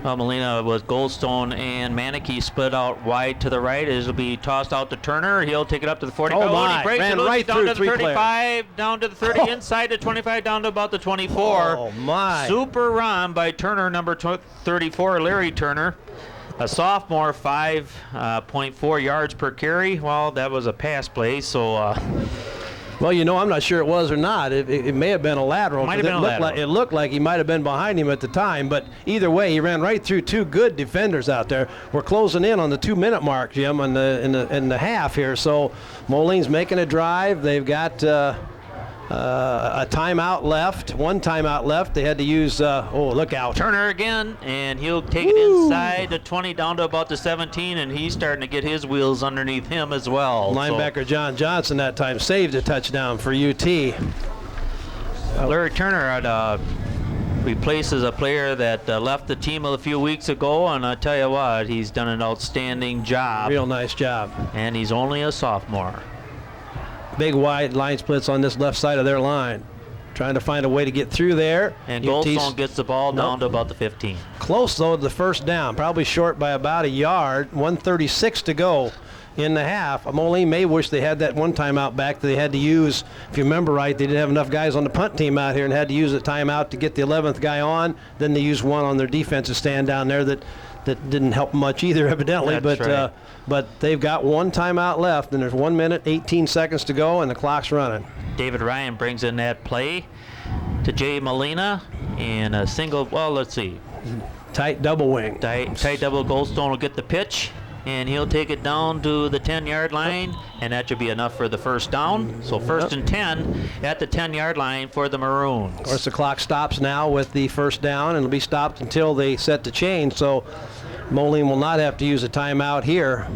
Molina with Goldstone and Manicky split out wide to the right. It'll be tossed out to Turner. He'll take it up to the 45.
Oh my!
He breaks
Ran
it loose,
right
down
through
to the 35, down to the 30, inside the 25, down to about the 24.
Oh my!
Super run by Turner, number 34, Larry Turner. A sophomore, 5.4 yards per carry. Well, that was a pass play, so...
Well, you know, I'm not sure it was or not. It may have been a lateral.
Might have been a lateral.
It looked like he might have been behind him at the time, but either way, he ran right through two good defenders out there. We're closing in on the 2-minute mark, Jim, in the half here. So Moline's making a drive. They've got a timeout left, one timeout left. They had to use, look out.
Turner again, and he'll take it inside the 20 down to about the 17, and he's starting to get his wheels underneath him as well.
Linebacker John Johnson that time saved a touchdown for UT.
Larry Turner replaces a player that left the team a few weeks ago, and I tell you what, he's done an outstanding job.
Real nice job.
And he's only a sophomore.
Big wide line splits on this left side of their line. Trying to find a way to get through there.
And Goldstone gets the ball down to about the 15.
Close, though, to the first down. Probably short by about a yard. 1:36 to go in the half. Moline may wish they had that one timeout back that they had to use. If you remember right, they didn't have enough guys on the punt team out here and had to use a timeout to get the 11th guy on. Then they used one on their defensive stand down there that didn't help much either, evidently.
That's right.
But they've got one timeout left, and there's 1 minute, 18 seconds to go, and the clock's running.
David Ryan brings in that play to Jay Molina, and a single, well, let's see.
Tight double wing.
Tight double. Goldstone will get the pitch, and he'll take it down to the 10-yard line, and that should be enough for the first down. So first and 10 at the 10-yard line for the Maroons.
Of course, the clock stops now with the first down, and it'll be stopped until they set the chain. So Moline will not have to use a timeout here.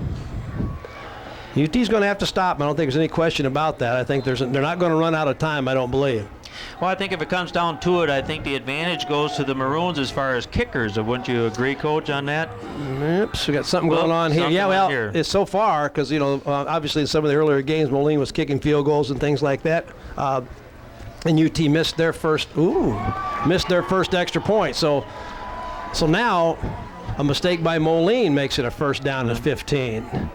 UT's going to have to stop. I don't think there's any question about that. I think they're not going to run out of time, I don't believe.
Well, I think if it comes down to it, I think the advantage goes to the Maroons as far as kickers. Wouldn't you agree, Coach, on that?
Oops, we got something going on here. Yeah, well, it's so far because, obviously in some of the earlier games, Moline was kicking field goals and things like that. And UT missed their first extra point. So now a mistake by Moline makes it a first down and 15.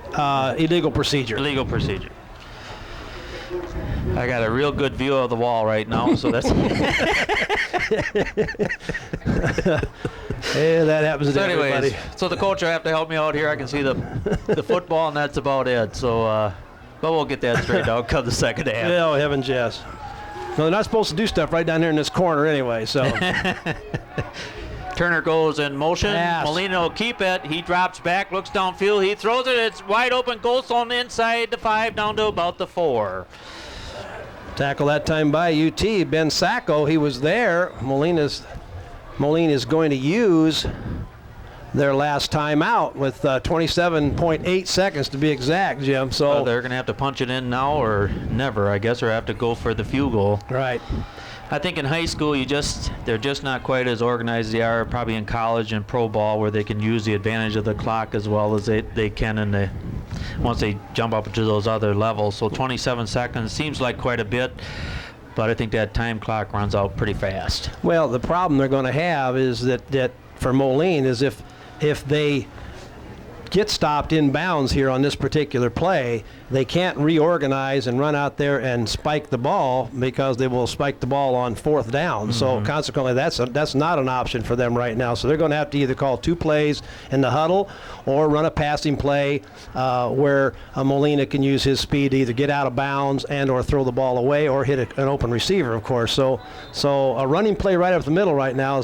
Illegal procedure.
Illegal procedure. I got a real good view of the wall right now, so that's...
Hey, that happens to everybody.
So the coach will have to help me out here. I can see the football, and that's about it. So, but we'll get that straightened out come the second half.
Oh, heavens, yes. No, they're not supposed to do stuff right down here in this corner anyway, so...
Turner goes in motion.
Yes.
Molina will keep it. He drops back, looks downfield. He throws it. It's wide open. Goldstone inside the 5 down to about the 4.
Tackle that time by UT. Ben Sacco, he was there. Moline is going to use their last time out with 27.8 seconds to be exact, Jim. So
they're going to have to punch it in now or never, I guess, or have to go for the field goal.
Right.
I think in high school they're just not quite as organized as they are probably in college and pro ball, where they can use the advantage of the clock as well as they can once they jump up to those other levels. So 27 seconds seems like quite a bit, but I think that time clock runs out pretty fast.
Well, the problem they're going to have is that for Moline is if they get stopped in bounds here on this particular play, they can't reorganize and run out there and spike the ball, because they will spike the ball on 4th down. So consequently, that's not an option for them right now. So they're going to have to either call 2 plays in the huddle or run a passing play where Molina can use his speed to either get out of bounds and or throw the ball away or hit an open receiver, of course. So a running play right up the middle right now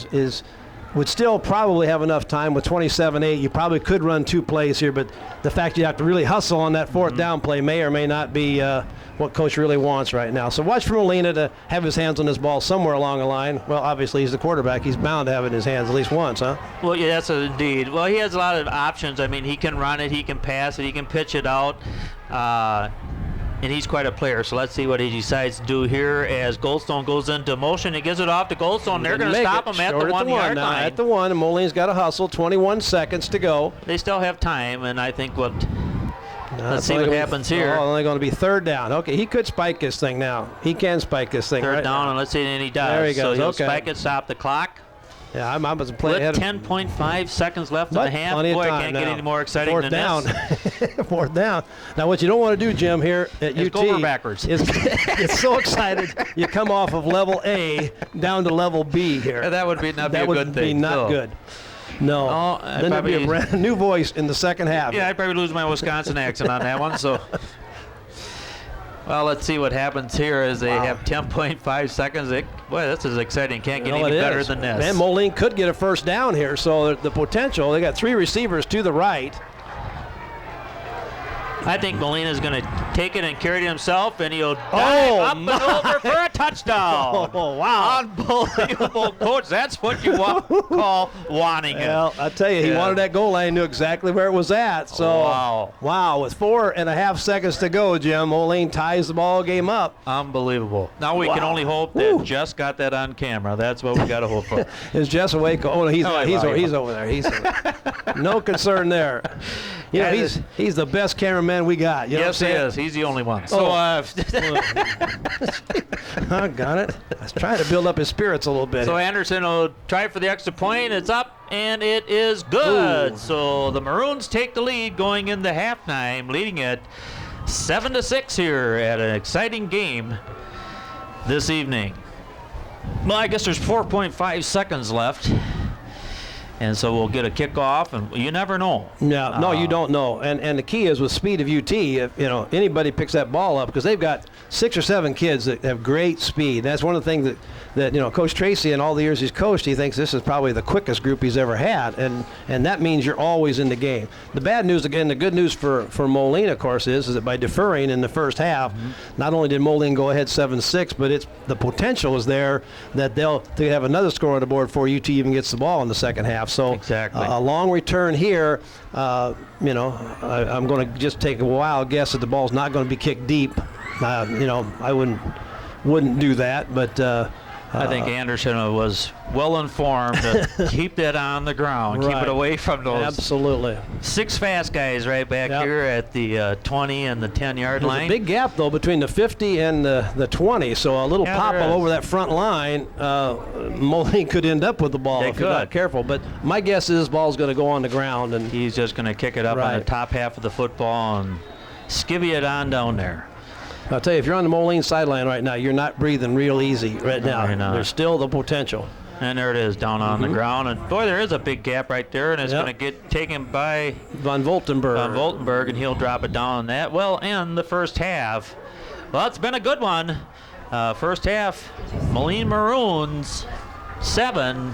would still probably have enough time with 27-8. You probably could run 2 plays here, but the fact you have to really hustle on that 4th down play may or may not be what Coach really wants right now. So watch for Molina to have his hands on this ball somewhere along the line. Well, obviously he's the quarterback. He's bound to have it in his hands at least once, huh?
Well, yeah, that's indeed. Well, he has a lot of options. I mean, he can run it, he can pass it, he can pitch it out. And he's quite a player, so let's see what he decides to do here as Goldstone goes into motion. He gives it off to Goldstone. They're going to stop him at the 1-yard line.
At the 1, and Moline's got to hustle. 21 seconds to go.
They still have time, and I think let's see what happens here.
Only going to be 3rd down. Okay, he could spike this thing now. He can spike this thing.
3rd down, and let's see, and he does.
There he goes.
So he'll spike it, stop the clock.
Yeah, I'm about to play ahead.
10.5 seconds left in the half. Boy, I can't get any more exciting than
this. 4th down. Now, what you don't want to do, Jim, here at UT
go backwards.
is get so excited you come off of level A down to level B here.
That would not be a good thing.
That would be not good. No. Then there'd be a brand new voice in the second half.
Yeah, I'd probably lose my Wisconsin accent on that one. So, well, let's see what happens here as they have 10.5 seconds. Boy, this is exciting. Can't get any better than this.
Man, Moline could get a 1st down here. So the potential, they got 3 receivers to the right.
I think Molina's going to take it and carry it himself, and he'll dive up and over for a touchdown.
Oh, wow.
Unbelievable, Coach. That's what you call wanting it.
Well, I tell you, he wanted that goal line, knew exactly where it was at. So, wow. With 4.5 seconds to go, Jim, Moline ties the ball game up.
Unbelievable. Now we can only hope that Jess got that on camera. That's what we got to hope for.
Is Jess awake? Oh, no, he's over there. He's no concern there. You know, he's the best cameraman we got. You know
yes, he is. He's the only one.
So, I got it. I was trying to build up his spirits a little bit.
So Anderson will try for the extra point. It's up, and it is good. Ooh. So the Maroons take the lead going into halftime, leading it 7-6 here at an exciting game this evening. Well, I guess there's 4.5 seconds left. And so we'll get a kickoff, and you never know.
No, you don't know. And the key is with speed of UT, if anybody picks that ball up, because they've got 6 or 7 kids that have great speed. That's one of the things that Coach Tracy, in all the years he's coached, he thinks this is probably the quickest group he's ever had, and that means you're always in the game. The bad news, again, the good news for Moline, of course, is that by deferring in the first half, not only did Moline go ahead 7-6, but the potential is there that they'll have another score on the board before UT even gets the ball in the second half. So
exactly.
A long return here. I'm going to just take a wild guess that the ball's not going to be kicked deep. I wouldn't do that, but
I think Anderson was well informed to keep that on the ground, keep it away from those.
Absolutely.
6 fast guys right back here at the 20 and the 10-yard line.
There's a big gap, though, between the 50 and the 20, so a little pop over that front line, Moline could end up with the ball if you're not careful. But my guess is this ball's going to go on the ground. And
he's just going to kick it up on the top half of the football and skivvy it on down there.
I'll tell you, if you're on the Moline sideline right now, you're not breathing real easy right now. There's still the potential.
And there it is down on the ground. And, boy, there is a big gap right there, and it's going to get taken by
Von Voltenberg.
And he'll drop it down. That will end the first half. Well, it's been a good one. First half, Moline Maroons 7,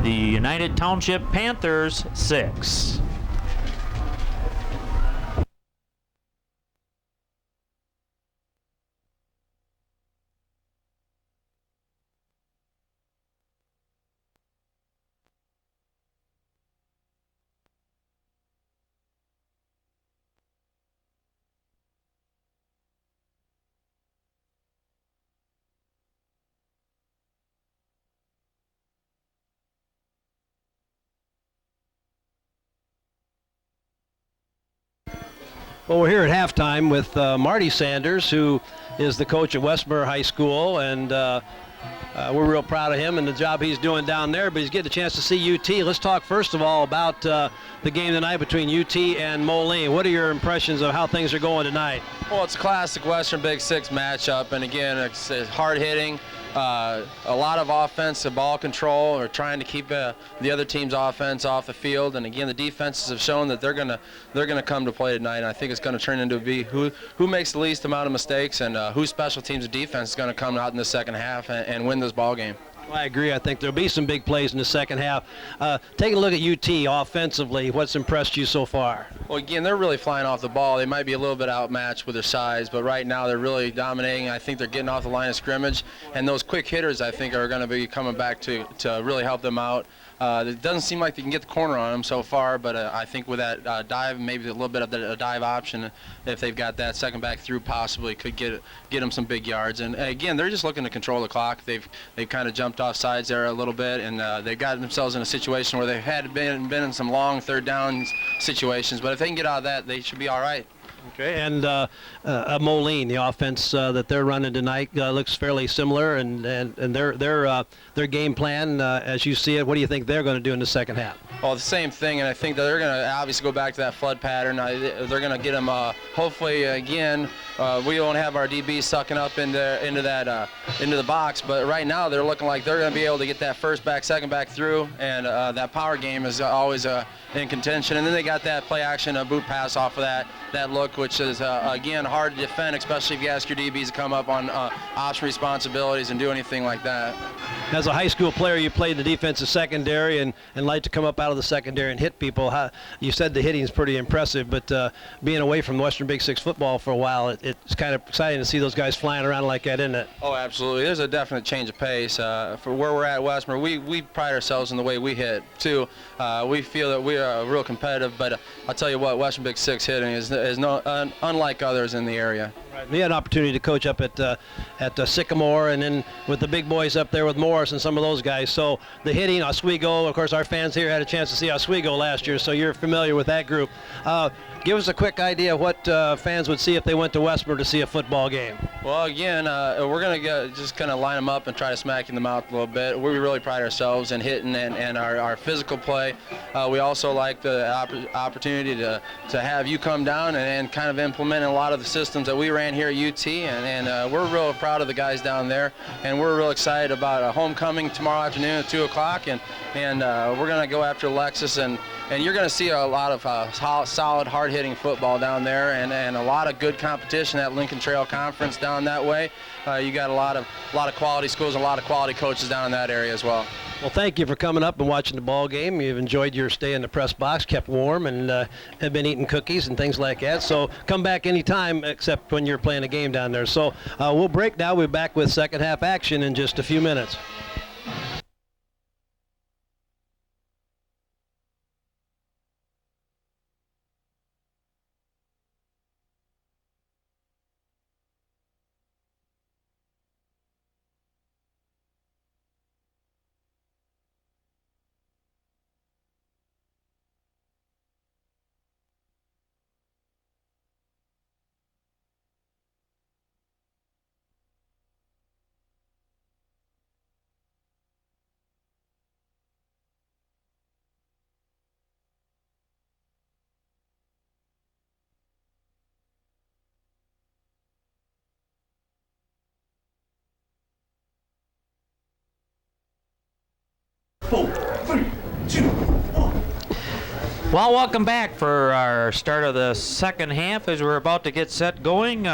the United Township Panthers 6.
Well, we're here at halftime with Marty Sanders, who is the coach at Westmore High School, and we're real proud of him and the job he's doing down there, but he's getting a chance to see UT. Let's talk first of all about the game tonight between UT and Moline. What are your impressions of how things are going tonight?
Well, it's a classic Western Big Six matchup, and again, it's hard hitting. A lot of offensive ball control, or trying to keep the other team's offense off the field. And again, the defenses have shown that they're gonna come to play tonight. And I think it's going to turn into who makes the least amount of mistakes, and whose special teams defense is going to come out in the second half and win this ball game.
I agree. I think there'll be some big plays in the second half. Take a look at UT offensively. What's impressed you so far?
Well, again, they're really flying off the ball. They might be a little bit outmatched with their size, but right now they're really dominating. I think they're getting off the line of scrimmage, and those quick hitters, I think, are going to be coming back to really help them out. It doesn't seem like they can get the corner on them so far, but I think with that dive, maybe a little bit of a dive option, if they've got that second back through, possibly could get them some big yards. And again, they're just looking to control the clock. They've kind of jumped off sides there a little bit, and they got themselves in a situation where they had been in some long third down situations. But if they can get out of that, they should be all right.
Okay, and Moline, the offense that they're running tonight looks fairly similar, and their game plan, as you see it, what do you think they're going to do in the second half?
Well, the same thing, and I think that they're going to obviously go back to that flood pattern. They're going to get them, hopefully, again, we don't have our DBs sucking up into the box, but right now they're looking like they're going to be able to get that first back, second back through, and that power game is always in contention. And then they got that play action, a boot pass off of that look, which is, again, hard to defend, especially if you ask your DBs to come up on option responsibilities and do anything like that.
As a high school player, you played the defensive secondary and like to come up out of the secondary and hit people. You said the hitting is pretty impressive, but being away from Western Big Six football for a while, it's kind of exciting to see those guys flying around like that, isn't it?
Oh, absolutely. There's a definite change of pace. For where we're at Westmore, we pride ourselves in the way we hit, too. We feel that we are real competitive, but I'll tell you what, Western Big Six hitting is unlike others in the area.
Right. We had an opportunity to coach up at Sycamore, and then with the big boys up there with Morris and some of those guys. So the hitting, Oswego, of course, our fans here had a chance to see Oswego last year, so you're familiar with that group. Give us a quick idea of what fans would see if they went to Westmore to see a football game.
Well, again, we're going to just kind of line them up and try to smack in the mouth a little bit. We really pride ourselves in hitting and our physical play. We also like the opportunity to have you come down and kind of implement a lot of the systems that we ran here at UT, and we're real proud of the guys down there, and we're real excited about a homecoming tomorrow afternoon at 2 o'clock, and we're going to go after Lexus, and you're going to see a lot of solid, hard-hitting football down there, and a lot of good competition at Lincoln Trail Conference down that way. You got a lot of quality schools, a lot of quality coaches down in that area as well.
Well, thank you for coming up and watching the ball game. You've enjoyed your stay in the press box, kept warm, and have been eating cookies and things like that. So come back anytime except when you're playing a game down there. So we'll break now. We'll be back with second half action in just a few minutes.
Well, welcome back for our start of the second half as we're about to get set going.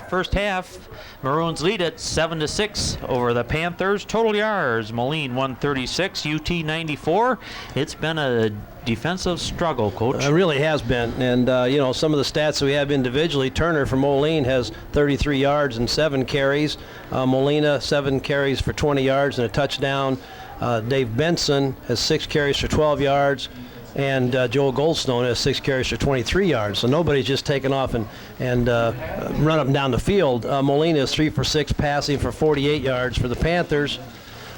First half, Maroons lead at 7-6 over the Panthers. Total yards, Moline 136, UT 94. It's been a defensive struggle, Coach.
It really has been. And, some of the stats that we have individually, Turner from Moline has 33 yards and 7 carries. Molina, 7 carries for 20 yards and a touchdown. Dave Benson has 6 carries for 12 yards. And Joel Goldstone has 6 carries for 23 yards. So nobody's just taken off and run up and down the field. Molina is 3 for 6 passing for 48 yards for the Panthers.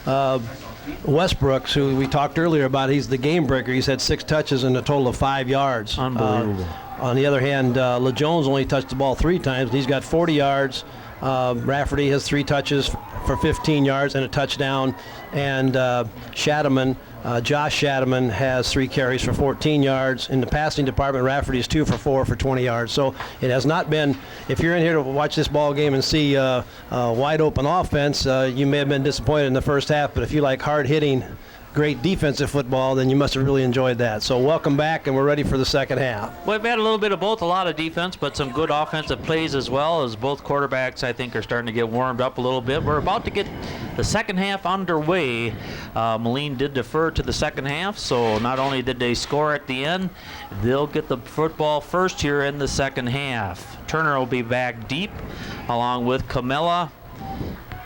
Westbrooks, who we talked earlier about, he's the game breaker. He's had 6 touches and a total of 5 yards.
Unbelievable.
On the other hand, LeJones only touched the ball 3 times. He's got 40 yards. Rafferty has 3 touches for 15 yards and a touchdown. And Josh Shadaman has 3 carries for 14 yards. In the passing department, Rafferty is 2 for 4 for 20 yards. So it has not been, if you're in here to watch this ball game and see wide open offense, you may have been disappointed in the first half, but if you like hard hitting, great defensive football, then you must have really enjoyed that. So welcome back, and we're ready for the second half.
Well, we've had a little bit of both, a lot of defense, but some good offensive plays as well, as both quarterbacks, I think, are starting to get warmed up a little bit. We're about to get the second half underway. Moline did defer to the second half, so not only did they score at the end, they'll get the football first here in the second half. Turner will be back deep, along with Camilla.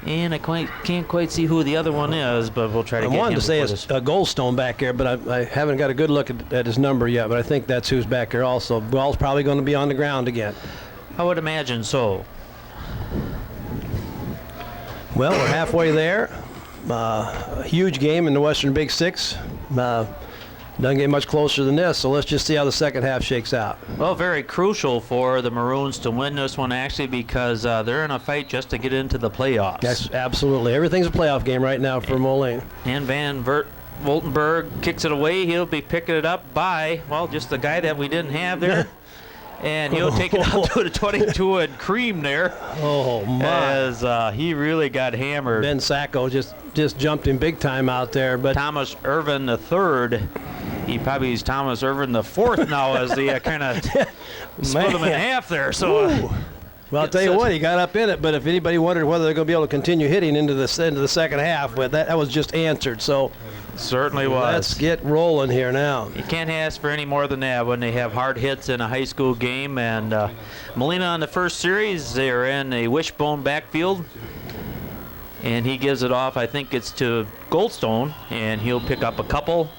And I can't quite see who the other one is, but we'll try to get him.
I wanted to say it's Goldstone back there, but I haven't got a good look at his number yet, but I think that's who's back there also. Ball's probably going to be on the ground again.
I would imagine so.
Well, we're halfway there. A huge game in the Western Big Six. Doesn't get much closer than this, so let's just see how the second half shakes out.
Well, very crucial for the Maroons to win this one, actually, because they're in a fight just to get into the playoffs.
Yes, absolutely. Everything's a playoff game right now for Moline.
And Van Voltenberg kicks it away. He'll be picking it up by, well, just the guy that we didn't have there. And he'll take it out to the 22 and cream there.
Oh, my.
As he really got hammered.
Ben Sacco just jumped him big time out there. But
Thomas Irvin III. He probably is Thomas Irvin IV now, as they kind of split him in half there. So,
well, I'll tell you what, he got up in it. But if anybody wondered whether they're going to be able to continue hitting into the second half, well, that was just answered. So
certainly was.
Let's get rolling here now.
You can't ask for any more than that when they have hard hits in a high school game. And Molina on the first series, they are in a wishbone backfield. And he gives it off, I think it's to Goldstone, and he'll pick up a couple.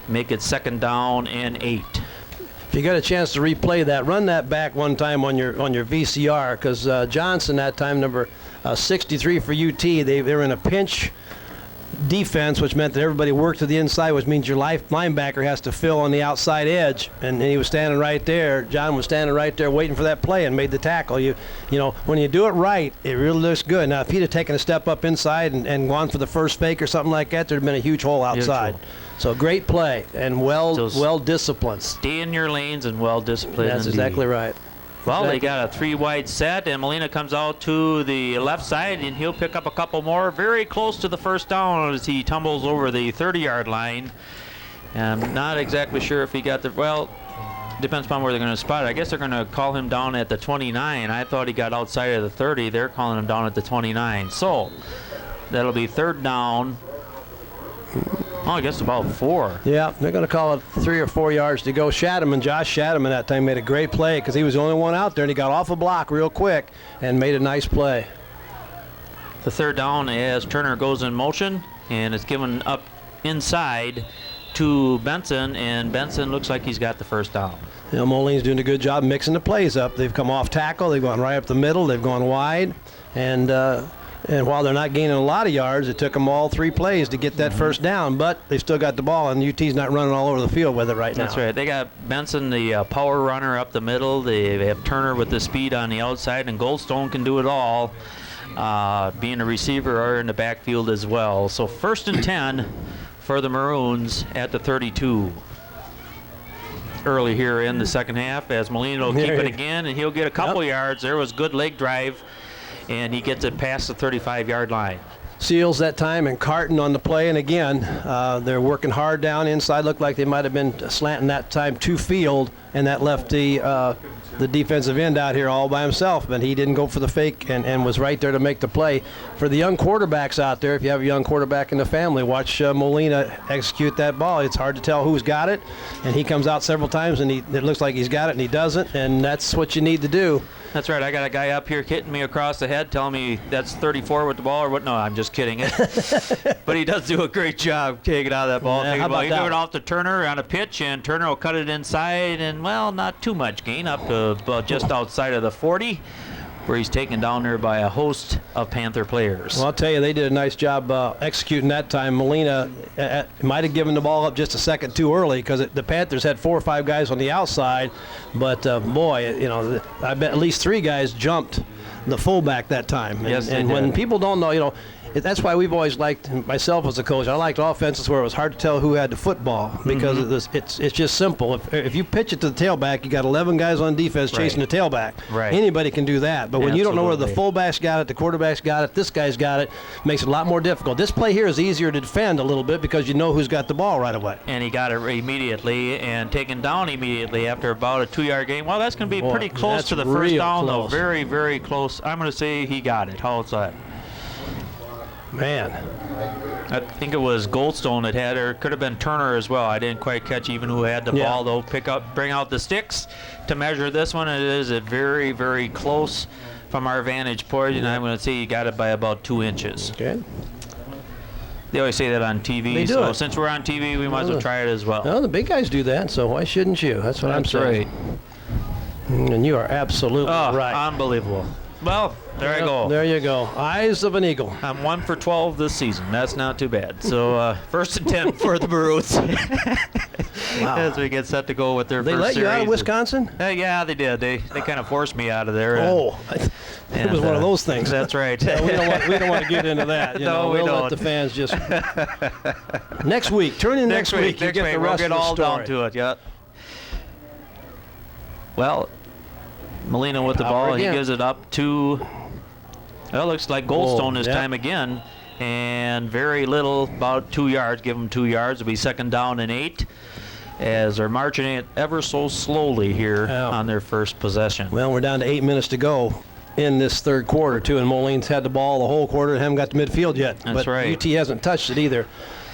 Make it 2nd down and 8.
If you got a chance to replay that, run that back one time on your VCR, because Johnson that time, number 63 for UT, they were in a pinch defense, which meant that everybody worked to the inside, which means your linebacker has to fill on the outside edge, and he was standing right there. John was standing right there waiting for that play and made the tackle. You know, when you do it right, it really looks good. Now, if he'd have taken a step up inside and gone for the first fake or something like that, there'd have been a huge hole outside. So great play and well disciplined.
Stay in your lanes and well disciplined.
That's exactly right.
Well, they got a 3-wide set, and Molina comes out to the left side, and he'll pick up a couple more very close to the first down as he tumbles over the 30-yard line. And I'm not exactly sure if he got the, well, depends upon where they're going to spot it. I guess they're going to call him down at the 29. I thought he got outside of the 30. They're calling him down at the 29. So that'll be 3rd down. Oh, I guess about 4.
Yeah, they're going to call it 3 or 4 yards to go. Josh Shadaman that time made a great play because he was the only one out there, and he got off a block real quick and made a nice play.
The 3rd down as Turner goes in motion, and it's given up inside to Benson, and Benson looks like he's got the 1st down.
You know, Moline's doing a good job mixing the plays up. They've come off tackle, they've gone right up the middle, they've gone wide, and while they're not gaining a lot of yards, it took them all 3 plays to get that 1st down, but they've still got the ball, and UT's not running all over the field with it right now.
That's right. They got Benson, the power runner, up the middle. They have Turner with the speed on the outside, and Goldstone can do it all, being a receiver or in the backfield as well. So 1st and 10 for the Maroons at the 32. Early here in the second half as Molina will keep it again, and he'll get a couple yards. There was good leg drive, and he gets it past the 35-yard line.
Seals that time and Carton on the play, and again, they're working hard down inside. Looked like they might have been slanting that time to field, and that left the defensive end out here all by himself, but he didn't go for the fake and was right there to make the play. For the young quarterbacks out there, if you have a young quarterback in the family, watch Molina execute that ball. It's hard to tell who's got it, and he comes out several times, and it looks like he's got it, and he doesn't, and that's what you need to do.
That's right. I got a guy up here hitting me across the head, telling me that's 34 with the ball or what. No, I'm just kidding. But he does do a great job taking it out of that ball.
Yeah,
He's doing it off to Turner on a pitch, and Turner will cut it inside, and, well, not too much gain, up to just outside of the 40. where he's taken down there by a host of Panther players.
Well, I'll tell you, they did a nice job executing that time. Molina might have given the ball up just a second too early because the Panthers had 4 or 5 guys on the outside. But, boy, you know, I bet at least 3 guys jumped the fullback that time.
Yes,
and when people don't know, you know, that's why we've always liked, myself as a coach, I liked offenses where it was hard to tell who had the football because it's just simple. If you pitch it to the tailback, you got 11 guys on defense chasing the tailback.
Right.
Anybody can do that. But when you don't know where the fullback's got it, the quarterback's got it, this guy's got it, makes it a lot more difficult. This play here is easier to defend a little bit because you know who's got the ball right away.
And he got it immediately and taken down immediately after about a 2-yard gain. Well, that's going to be pretty close to the first down, though. Very, very close. I'm going to say he got it. How's that?
Man.
I think it was Goldstone that had, or it could have been Turner as well. I didn't quite catch even who had the ball, though. Bring out the sticks to measure this one. It is very, very close from our vantage point, and I'm going to say he got it by about 2 inches.
Okay.
They always say that on TV,
they do
so
it.
Since we're on TV, we might as well try it as well.
Well, the big guys do that, so why shouldn't you? That's what I'm saying.
Right.
And you are absolutely right.
Unbelievable. Well, there I go.
There you go. Eyes of an eagle.
I'm 1 for 12 this season. That's not too bad. So, 1st and 10 for the Maroons.
Wow.
As we get set to go with their
They
first
let
series.
you out of Wisconsin?
Yeah, they did. They kind of forced me out of there.
It was one of those things.
That's right.
Yeah, we don't want to get into that. You know,
we
we'll
don't.
let the fans just. Next week. Tune in next week. You get the rest
we'll get
of the
all
story.
down to it. Yeah. Well, Molina with the ball. He gives it up to. Well, looks like Goldstone this time again, and very little, about 2 yards. Give them 2 yards. It'll be 2nd down and 8, as they're marching it ever so slowly here on their first possession.
Well, we're down to 8 minutes to go in this third quarter too, and Moline's had the ball the whole quarter and haven't got to midfield yet.
That's right.
UT hasn't touched it either.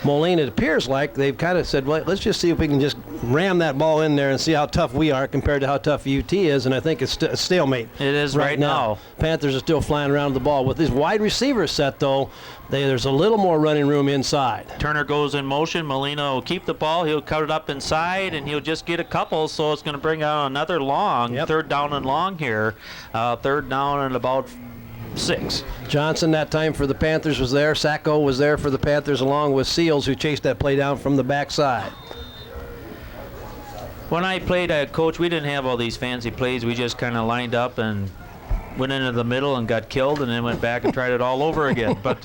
Moline, it appears like they've kind of said, well, let's just see if we can just ram that ball in there and see how tough we are compared to how tough UT is, and I think it's a stalemate.
It is right now.
Panthers are still flying around the ball. With this wide receiver set, though, there's a little more running room inside.
Turner goes in motion. Molina will keep the ball. He'll cut it up inside, and he'll just get a couple, so it's going to bring out another long, 3rd down and long here. 3rd down and about 6.
Johnson that time for the Panthers was there. Sacco was there for the Panthers along with Seals, who chased that play down from the backside.
When I played coach, we didn't have all these fancy plays. We just kind of lined up and went into the middle and got killed and then went back and tried it all over again. But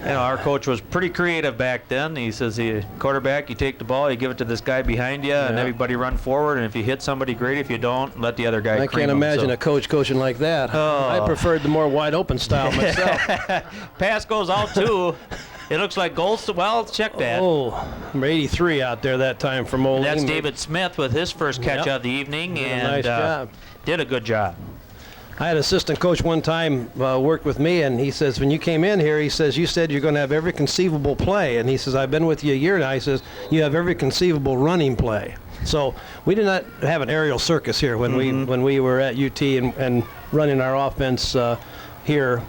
you know, our coach was pretty creative back then. He says, quarterback, you take the ball, you give it to this guy behind you, and everybody run forward. And if you hit somebody, great. If you don't, let the other guy cream
I can't
him.
imagine a coach coaching like that. I preferred the more wide open style myself.
Pass goes out, too. It looks like Goldstone. Well, check that.
Number 83 out there that time for Moline.
That's David Smith with his first catch of the evening.
Nice job.
Did a good job.
I had an assistant coach one time worked with me, and he says, when you came in here, he says, you said you're going to have every conceivable play. And he says, I've been with you a year now. He says, you have every conceivable running play. So we did not have an aerial circus here when we were at UT and running our offense here.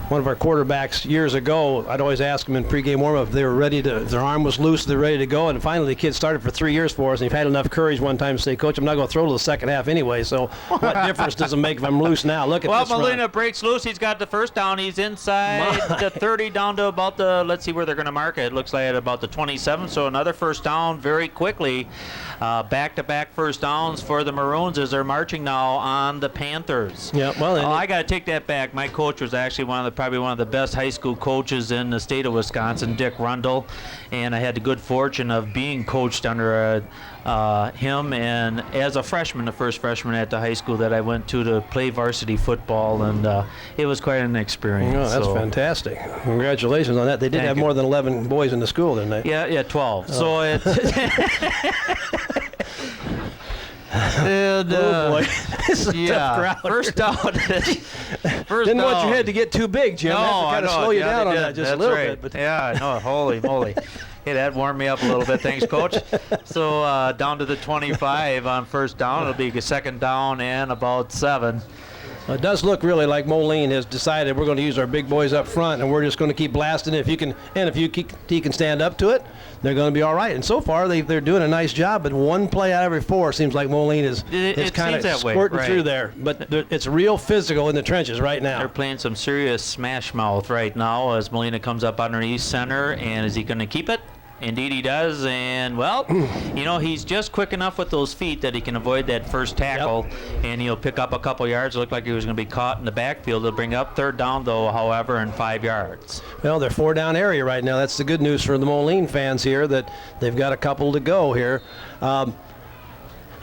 One of our quarterbacks years ago, I'd always ask them in pregame warm-up if they were ready to, their arm was loose, they're ready to go. And finally, the kid started for 3 years for us, and he had enough courage one time to say, Coach, I'm not going to throw to the second half anyway, so what difference does it make if I'm loose now? Look at this run.
Molina breaks loose. He's got the first down. He's inside the 30 down to about the, let's see where they're going to mark it. It looks like at about the 27, so another first down very quickly. Back-to-back first downs for the Maroons as they're marching now on the Panthers.
Yeah, well,
I got to take that back. My coach was actually probably one of the best high school coaches in the state of Wisconsin, Dick Rundle, and I had the good fortune of being coached under him, and as a freshman, the first freshman at the high school that I went to play varsity football, and it was quite an experience.
Oh, that's fantastic. Congratulations on that. They did have more than 11 boys in the school, didn't they?
Yeah, 12. Oh. So it. And,
oh boy, this is a tough crowd.
First down.
Didn't want your head to get too big, Jim.
No,
I kind of slow you down on that just
That's
a little
right.
bit. But
yeah, no, holy moly. Hey, that warmed me up a little bit. Thanks, Coach. So down to the 25 on first down. It'll be a 2nd down and about 7.
It does look really like Moline has decided we're going to use our big boys up front, and we're just going to keep blasting it. If you can, and if he can stand up to it, they're going to be all right. And so far, they're doing a nice job. But one play out of every 4 seems like Moline is kind of squirting through there. But it's real physical in the trenches right now.
They're playing some serious smash mouth right now as Molina comes up underneath center. And is he going to keep it? Indeed he does, and well, you know, he's just quick enough with those feet that he can avoid that first tackle, and he'll pick up a couple yards. It looked like he was going to be caught in the backfield. They'll bring up 3rd down, though, however, and 5 yards.
Well, they're 4-down area right now. That's the good news for the Moline fans here, that they've got a couple to go here.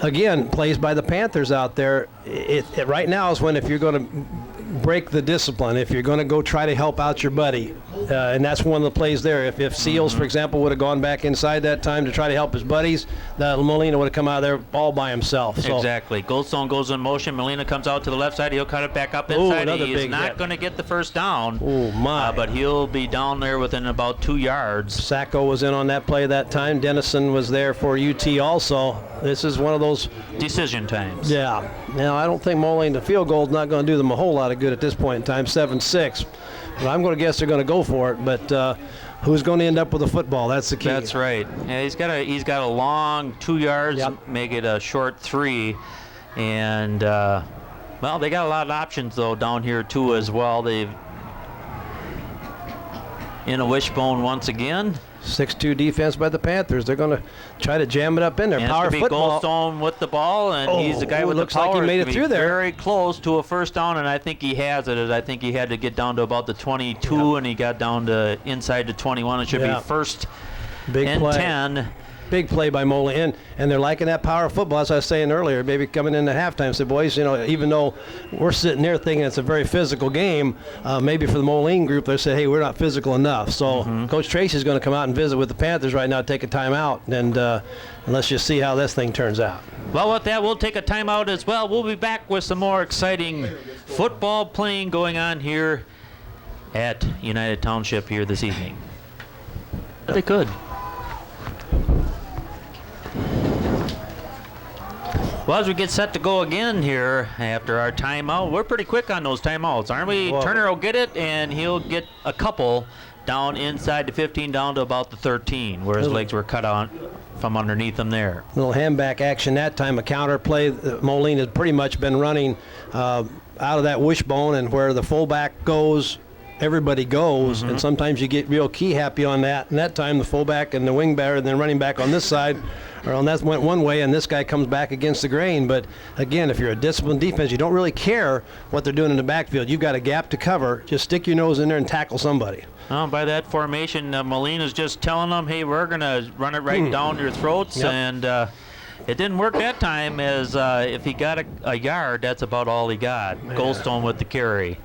Again, plays by the Panthers out there. It right now is when, if you're going to break the discipline, if you're going to go try to help out your buddy, and that's one of the plays there. If Seals, for example, would have gone back inside that time to try to help his buddies, Molina would have come out of there all by himself. So.
Exactly. Goldstone goes in motion. Molina comes out to the left side. He'll cut it back up inside. He's not going to get the first down.
Oh, my.
But he'll be down there within about 2 yards.
Sacco was in on that play that time. Dennison was there for UT also. This is one of those
decision times.
Yeah. Now, I don't think Moline, the field goal is not going to do them a whole lot of good at this point in time, 7-6. But I'm going to guess they're going to go for it. But who's going to end up with the football? That's the key.
That's right. Yeah, he's got a long 2 yards, make it a short 3. And, well, they got a lot of options, though, down here, too, as well. They've in a wishbone once again.
6-2 defense by the Panthers. They're going to try to jam it up in there.
And
Power
it's going to be
football.
Goldstone with the ball, and he's the guy with the power.
Looks like he made it through there.
Very close to a first down, and I think he has it. I think he had to get down to about the 22, and he got down to inside the 21. It should be first and 10.
Big play by Moline, and they're liking that power football. As I was saying earlier, maybe coming into halftime, said, boys, you know, even though we're sitting there thinking it's a very physical game, maybe for the Moline group, they said, hey, we're not physical enough. So Coach Tracy's going to come out and visit with the Panthers right now, take a timeout, and let's just see how this thing turns out.
Well, with that, we'll take a timeout as well. We'll be back with some more exciting football playing going on here at United Township here this evening. They could. Well, as we get set to go again here after our timeout, we're pretty quick on those timeouts, aren't we?
Well,
Turner will get it, and he'll get a couple down inside the 15, down to about the 13, where his legs were cut on from underneath him there.
Little handback action that time, a counter play. Moline has pretty much been running out of that wishbone, and where the fullback goes, everybody goes, and sometimes you get real key happy on that. And that time, the fullback and the wingback and then running back on this side, or on that went one way, and this guy comes back against the grain. But again, if you're a disciplined defense, you don't really care what they're doing in the backfield. You've got a gap to cover. Just stick your nose in there and tackle somebody.
By that formation, Molina's just telling them, hey, we're going to run it right down your throats. And it didn't work that time, as if he got a yard, that's about all he got. Goldstone with the carry.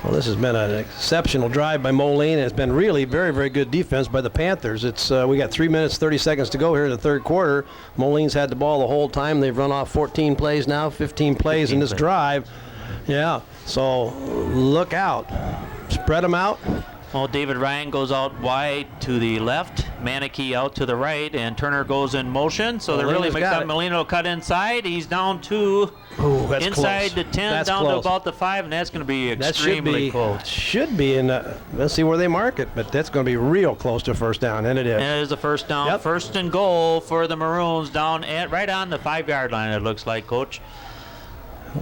Well, this has been an exceptional drive by Moline. It's been really very, very good defense by the Panthers. It's we got 3 minutes, 30 seconds to go here in the third quarter. Moline's had the ball the whole time. They've run off 14 plays now, 15 plays in this drive. Yeah, so look out. Spread them out.
Well, David Ryan goes out wide to the left, Manicky out to the right, and Turner goes in motion. So they're really mixed up. Molina will cut inside. He's down to inside the 10, down to about the 5, and that's going to be extremely close.
Should be in let's see where they mark it, but that's going to be real close to first down, and it is.
And it is a first down. First and goal for the Maroons down at right on the 5-yard line, it looks like, Coach.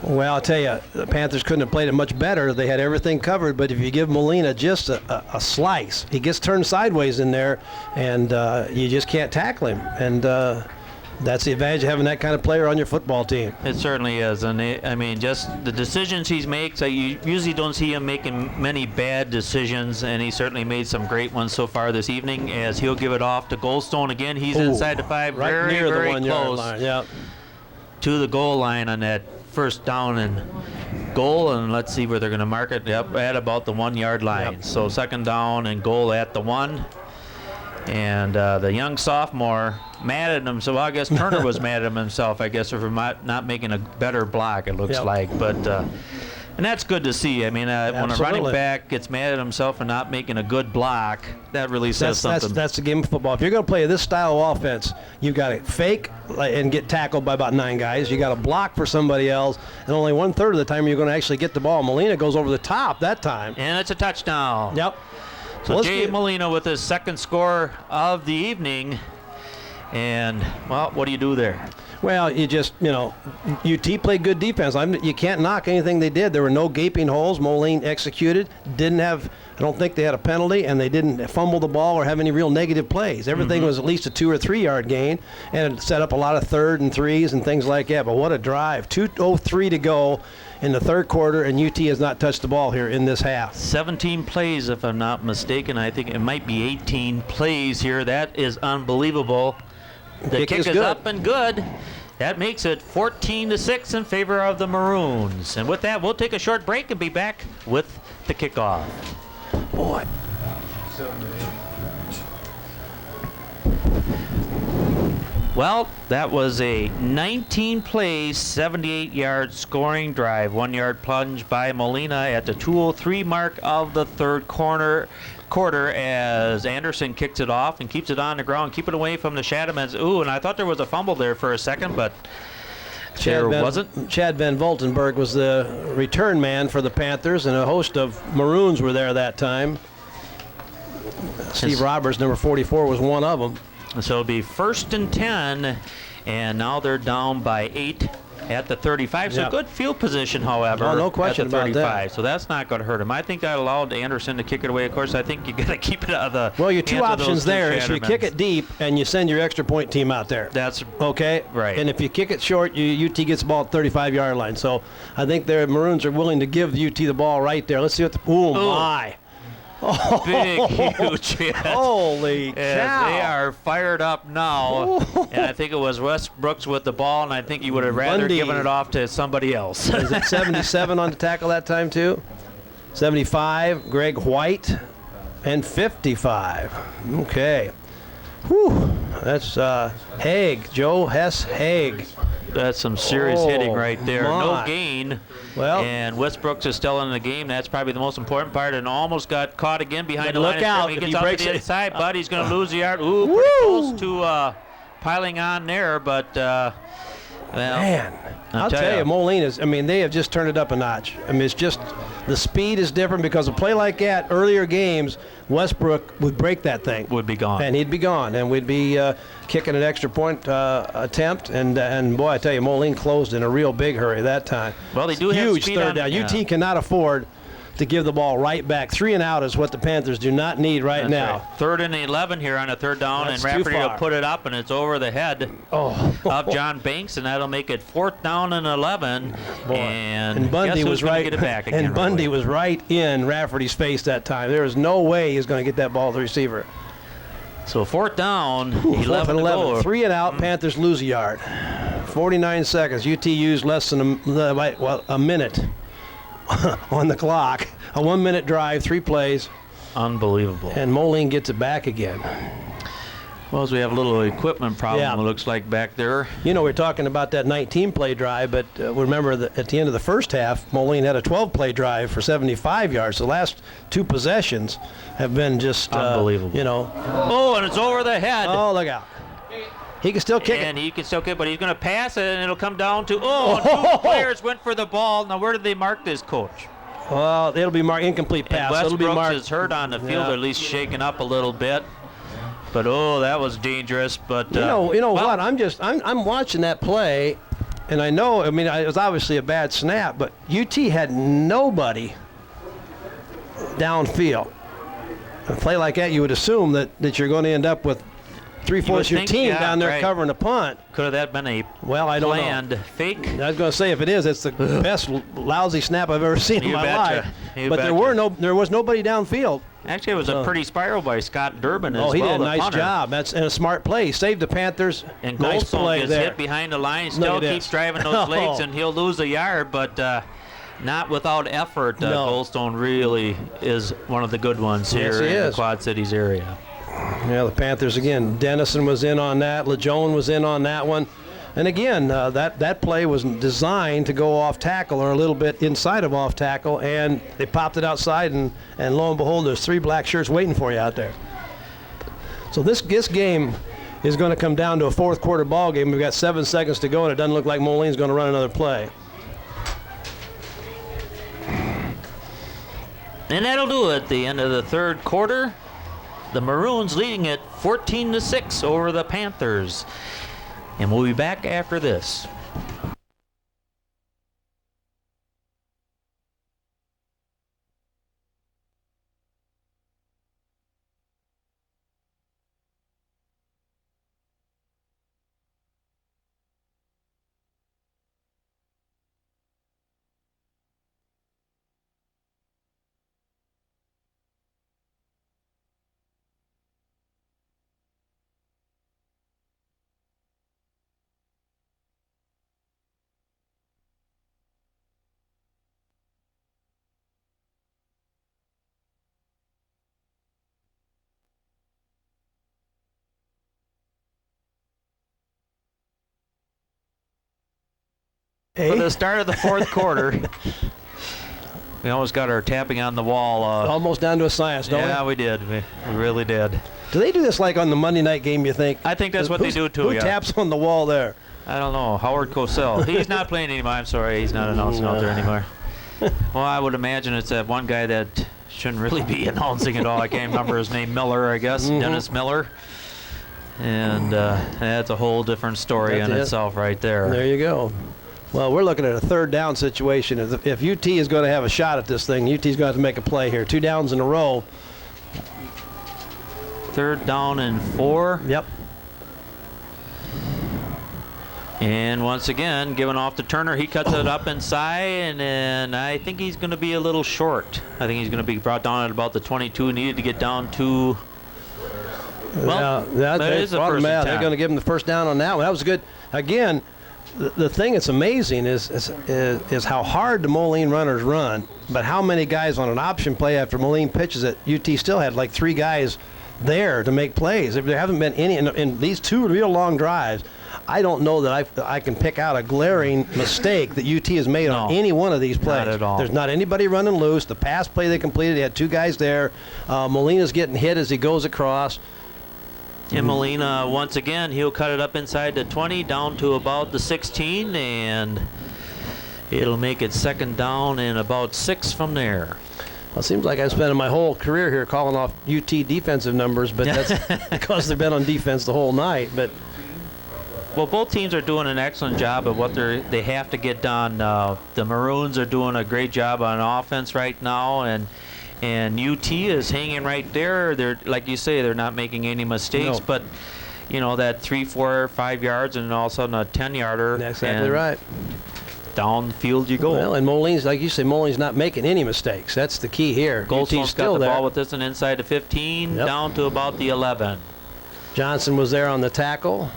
Well, I'll tell you, the Panthers couldn't have played it much better. They had everything covered, but if you give Molina just a slice, he gets turned sideways in there, and you just can't tackle him. And that's the advantage of having that kind of player on your football team.
It certainly is. And I mean, just the decisions he makes, you usually don't see him making many bad decisions, and he certainly made some great ones so far this evening, as he'll give it off to Goldstone again. He's inside the 5,
right
very,
near
very
the 1
close
yard line.
to the goal line on that first down and goal, and let's see where they're going to mark it. At about the 1 yard line. So second down and goal at the 1. And the young sophomore mad at him. So I guess Turner was mad at him himself, I guess, for not making a better block, it looks like. But and that's good to see. I mean, when a running back gets mad at himself for not making a good block, that really says something.
That's the game of football. If you're going to play this style of offense, you've got to fake and get tackled by about 9 guys. You got to block for somebody else, and only 1/3 of the time you're going to actually get the ball. Molina goes over the top that time.
And it's a touchdown.
Yep.
So Jay Molina with his second score of the evening. And, well, what do you do there?
Well, you just, UT played good defense. You can't knock anything they did. There were no gaping holes. Moline executed. I don't think they had a penalty, and they didn't fumble the ball or have any real negative plays. Everything was at least a 2 or 3 yard gain, and it set up a lot of 3rd and 3s and things like that. But what a drive. 2:03 to go in the third quarter, and UT has not touched the ball here in this half.
17 plays, if I'm not mistaken. I think it might be 18 plays here. That is unbelievable. The kick is up and good. That makes it 14-6 in favor of the Maroons. And with that, we'll take a short break and be back with the kickoff.
Boy.
Well, that was a 19-play, 78-yard scoring drive. 1-yard plunge by Molina at the 2:03 mark of the third quarter as Anderson kicks it off and keeps it on the ground, keep it away from the Shadowmans. Ooh, and I thought there was a fumble there for a second, but there wasn't.
Chad Van Voltenberg was the return man for the Panthers, and a host of Maroons were there that time. Steve Roberts, number 44, was one of them.
So it'll be 1st and 10, and now they're down by 8 at the 35. So good field position, however,
no question
at the 35.
about that.
So that's not going to hurt him. I think that allowed Anderson to kick it away. Of course, I think you got to keep it out of the.
Well, your two options there is you kick it deep and you send your extra point team out there.
That's
okay,
right.
And if you kick it short, UT gets the ball at 35-yard line. So I think the Maroons are willing to give UT the ball right there. Let's see what the. My.
Big, huge hit.
Holy cow.
They are fired up now. And I think it was Wes Brooks with the ball, and I think he would have rather given it off to somebody else.
Is it 77 on the tackle that time, too? 75, Greg White, and 55. Okay. Whew. That's Haig, Joe Hess Haig.
That's some serious hitting right there.
My.
No gain.
Well,
and Westbrooks is still in the game. That's probably the most important part. And almost got caught again behind the line.
Look out.
He
If
gets
he
off
breaks
the
it.
inside, but he's going to lose the yard. Ooh, pretty close to piling on there. But, well.
Man, I'll tell you, Moline is, they have just turned it up a notch. It's just, the speed is different because a play like that, earlier games, Westbrook would break that thing.
Would be gone.
And he'd be gone. And we'd be kicking an extra point attempt. And boy, I tell you, Moline closed in a real big hurry that time.
Well, they do have
huge
speed
third down.
Yeah.
UT cannot afford to give the ball right back. 3 and out is what the Panthers do not need right now.
Right. 3rd and 11 here on a third down,
That's
and Rafferty
too
will
far.
put it up, and it's over the head of John Banks, and that'll make it 4th down and 11.
Boy.
And
Bundy was right.
Get it back again
and Bundy was right in Rafferty's face that time. There was no way he was going to get that ball to the receiver.
So 4th down, 11 to go.
3 and out. Panthers lose a yard. 49 seconds. UT used less than a minute on the clock. A 1-minute drive, 3 plays.
Unbelievable.
And Moline gets it back again.
Well, as we have a little equipment problem, it looks like back there.
We're talking about that 19-play drive, but remember that at the end of the first half, Moline had a 12-play drive for 75 yards. The last 2 possessions have been just
unbelievable. Oh, and it's over the head.
Oh, look out. He can still kick it.
And he can still kick it, but he's going to pass it, and it'll come down to, 2 players went for the ball. Now, where did they mark this, Coach?
Well, it'll be marked incomplete pass.
And
It'll be
Westbrooks
marked.
is hurt on the field, or at least shaken up a little bit. But that was dangerous. But
what? I'm watching that play, and I know. It was obviously a bad snap, but UT had nobody downfield. A play like that, you would assume that you're going to end up with 3/4 of your team down there covering a punt.
Could have that been a
planned
fake?
I was going to say, if it is, it's the best lousy snap I've ever seen in my life. But there was nobody downfield.
Actually, it was a pretty spiral by Scott Durbin as well.
Oh, he did a
the
nice
punter.
job. That's a smart play. He saved the Panthers.
And
nice
Goldstone
play
gets
there.
hit behind the line, still keeps driving those legs, and he'll lose a yard, but not without effort. Goldstone really is one of the good ones here in the Quad Cities area.
Yeah, the Panthers again. Dennison was in on that. LeJohn was in on that one. And again, that play was designed to go off tackle or a little bit inside of off tackle, and they popped it outside, and lo and behold, there's 3 black shirts waiting for you out there. So this game is going to come down to a 4th quarter ball game. We've got 7 seconds to go, and it doesn't look like Moline's going to run another play.
And that'll do it. The end of the third quarter. The Maroons leading it 14-6 over the Panthers. And we'll be back after this. For the start of the fourth quarter, we almost got our tapping on the wall.
Almost down to a science, don't we?
Yeah, we did. We really did.
Do they do this like on the Monday night game, you think?
I think that's what they do too,
Who taps on the wall there?
I don't know. Howard Cosell. He's not playing anymore. I'm sorry. He's not announcing out there anymore. Well, I would imagine it's that one guy that shouldn't really be announcing at all. I can't remember his name. Miller, I guess. Dennis Miller. And that's a whole different story in itself right there.
There you go. Well, we're looking at a third down situation. If UT is going to have a shot at this thing, UT is going to have to make a play here. 2 downs in a row.
Third down and 4.
Yep.
And once again, giving off to Turner. He cuts it up inside, and I think he's going to be a little short. I think he's going to be brought down at about the 22. Needed to get down to... Well,
that is a first down. They're going to give him the first down on that one. That was good. Again, the thing that's amazing is how hard the Moline runners run, but how many guys on an option play after Moline pitches it, UT still had like 3 guys there to make plays. If there haven't been any in these 2 real long drives, I don't know that I can pick out a glaring mistake that UT has made on any one of these plays.
Not at all.
There's not anybody running loose. The pass play they completed, they had 2 guys there. Molina's getting hit as he goes across.
And Molina, once again, he'll cut it up inside the 20, down to about the 16, and it'll make it second down and about 6 from there.
Well, it seems like I've spent my whole career here calling off UT defensive numbers, but that's because they've been on defense the whole night. But
well, both teams are doing an excellent job of what they have to get done. The Maroons are doing a great job on offense right now, and UT is hanging right there. They're, like you say, they're not making any mistakes, but you know, that 3, 4, 5 yards and all of a sudden a 10-yarder.
That's exactly right.
Down the field you go.
Well, and Moline's, like you say, Moline's not making any mistakes. That's the key here.
Goldstein
still
got the
there.
ball with this one inside the 15, down to about the 11.
Johnson was there on the tackle.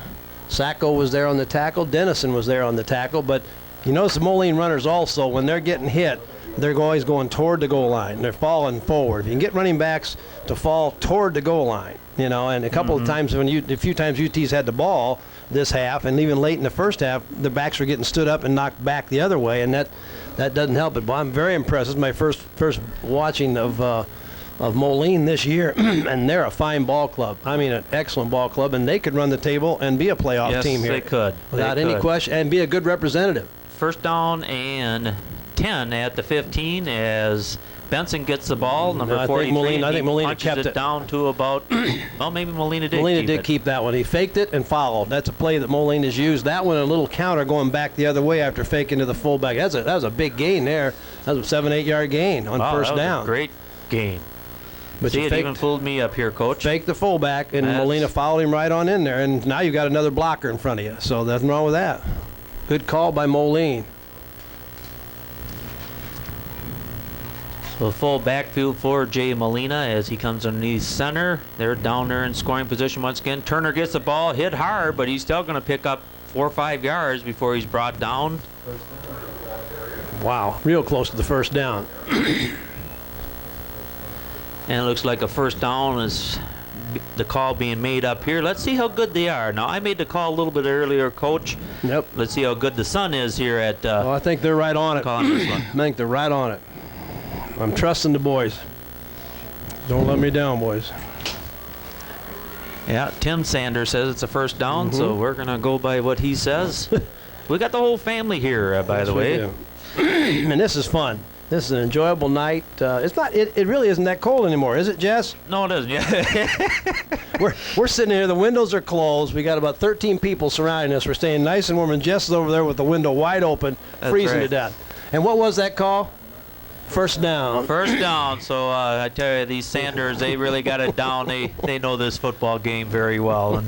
Sacco was there on the tackle. Dennison was there on the tackle. But you notice the Moline runners also, when they're getting hit, they're always going toward the goal line. They're falling forward. If you can get running backs to fall toward the goal line, you know, and a couple of times a few times UT's had the ball this half, and even late in the first half, the backs were getting stood up and knocked back the other way, and that doesn't help it. But I'm very impressed. This is my first watching of Moline this year, and they're a fine ball club. I mean, an excellent ball club, and they could run the table and be a playoff team here.
Yes, they could.
Without any question, and be a good representative.
First down and 10 at the 15 as Benson gets the ball. Number 43.
I think Molina kept
it down to about. Well, maybe Molina did.
Keep that one. He faked it and followed. That's a play that Molina has used. That one, a little counter going back the other way after faking to the fullback. That was a big gain there. That was a 7-8 yard gain on first down.
That was a great gain. But see, it even fooled me up here, Coach.
Faked the fullback, and Molina followed him right on in there. And now you've got another blocker in front of you. So nothing wrong with that. Good call by Moline.
So full backfield for Jay Molina as he comes underneath center. They're down there in scoring position once again. Turner gets the ball, hit hard, but he's still going to pick up 4 or 5 yards before he's brought down.
Wow, real close to the first down.
And it looks like a first down is the call being made up here. Let's see how good they are. Now, I made the call a little bit earlier, Coach.
Yep.
Let's see how good the sun is here at
well, I think they're right on it.
This one.
I think they're right on it. I'm trusting the boys. Don't let me down, boys.
Yeah, Tim Sanders says it's a first down, so we're going to go by what he says. We got the whole family here, by the way.
And this is fun. This is an enjoyable night. It's not. It really isn't that cold anymore, is it, Jess?
No, it isn't. Yeah.
We're sitting here. The windows are closed. We got about 13 people surrounding us. We're staying nice and warm, and Jess is over there with the window wide open, freezing to death. And what was that call? First down.
First down. So I tell you, these Sanders, they really got it down. They know this football game very well.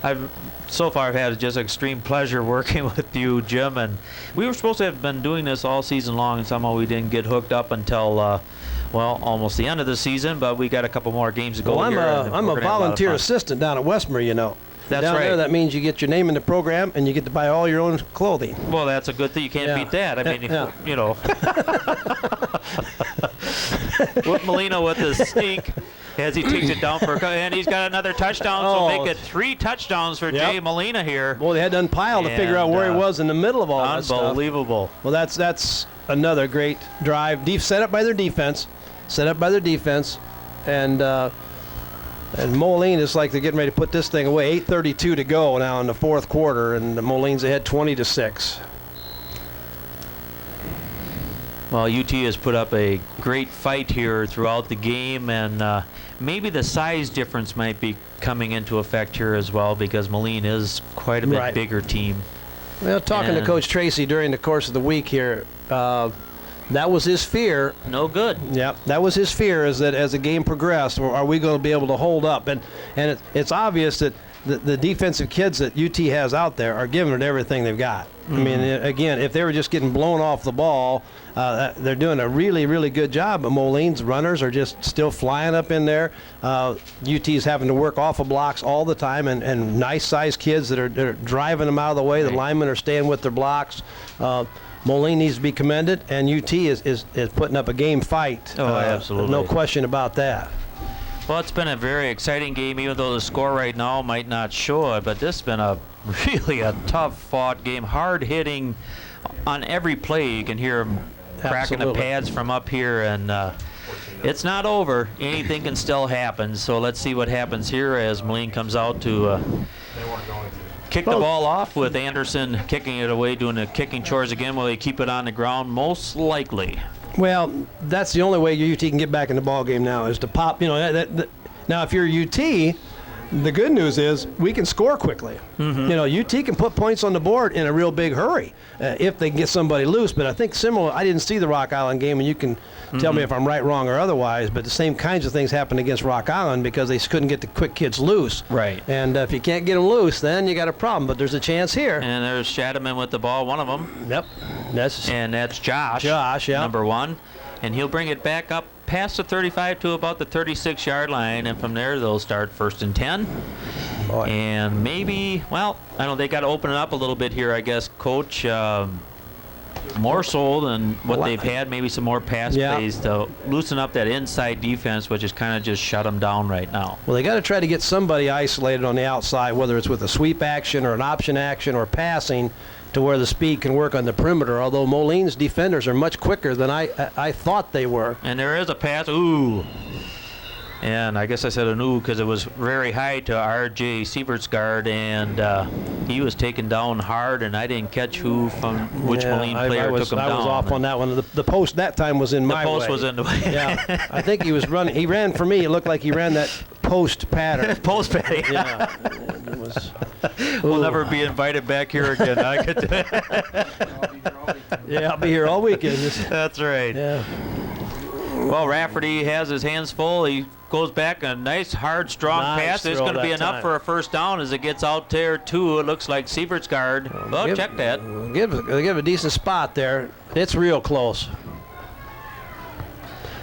And so far I've had just extreme pleasure working with you, Jim. And we were supposed to have been doing this all season long, and somehow we didn't get hooked up until, well, almost the end of the season. But we got a couple more games to go.
Well,
here.
I'm a volunteer assistant down at Westmere, you know.
That's
down
right.
there, that means you get your name in the program and you get to buy all your own clothing.
Well, that's a good thing. You can't beat that. I mean, you know. With Molina with his sneak as he takes it down and he's got another touchdown. So make it 3 touchdowns for Jay Molina here.
Boy, they had to unpile to figure out where he was in the middle of all that stuff.
Unbelievable.
Well, that's another great drive. Set up by their defense. And Moline is like they're getting ready to put this thing away. 8:32 to go now in the fourth quarter, and Moline's ahead 20-6.
Well, UT has put up a great fight here throughout the game, and maybe the size difference might be coming into effect here as well, because Moline is quite a bit bigger team.
Well, talking to Coach Tracy during the course of the week here, that was his fear.
No good.
Yeah, that was his fear, is that as the game progressed, are we going to be able to hold up? And it's obvious that the defensive kids that UT has out there are giving it everything they've got. I mean, again, if they were just getting blown off the ball, they're doing a really, really good job. But Moline's runners are just still flying up in there. UT is having to work off of blocks all the time, and nice-sized kids that are driving them out of the way. The linemen are staying with their blocks. Moline needs to be commended, and UT is putting up a game fight.
Oh, absolutely.
No question about that.
Well, it's been a very exciting game, even though the score right now might not show it. But this has been a really tough-fought game, hard-hitting on every play. You can hear them cracking the pads from up here, and it's not over. Anything can still happen. So let's see what happens here as Moline comes out to kick the ball off, with Anderson kicking it away, doing the kicking chores again. Will they keep it on the ground? Most likely.
Well, that's the only way UT can get back in the ball game now, is to pop. You know, now if you're UT, the good news is we can score quickly. You know, UT can put points on the board in a real big hurry if they can get somebody loose. But I think similar. I didn't see the Rock Island game, and you can tell me if I'm right, wrong, or otherwise. But the same kinds of things happened against Rock Island because they couldn't get the quick kids loose.
Right.
And if you can't get them loose, then you got a problem. But there's a chance here.
And there's Shadaman with the ball, one of them.
Yep.
That's Josh.
Josh, yeah.
Number 1. And he'll bring it back up past the 35 to about the 36-yard line, and from there they'll start 1st and 10.
Boy.
And maybe, well, I don't know, they got to open it up a little bit here, I guess, Coach. More so than what they've had, maybe some more pass plays to loosen up that inside defense, which is kind of just shut them down right now.
Well, they got to try to get somebody isolated on the outside, whether it's with a sweep action or an option action or passing, to where the speed can work on the perimeter, although Moline's defenders are much quicker than I thought they were.
And there is a pass. Ooh. And I guess I said an ooh because it was very high to R.J. Siebert's guard, and he was taken down hard, and I didn't catch who from which Moline player took him down.
I was off on that one. The post that time was in my way.
The post was in the way.
Yeah, I think he was running. He ran for me. It looked like he ran that post pattern.
Post pattern.
Yeah. It was,
we'll never be invited back here again. I could do it.
Yeah, I'll be here all weekend.
That's right.
Yeah.
Well, Rafferty has his hands full. He goes back, a nice, hard, strong pass. It's going to be enough for a first down as it gets out there, too. It looks like Siebert's guard. Well, check that.
Give a decent spot there. It's real close.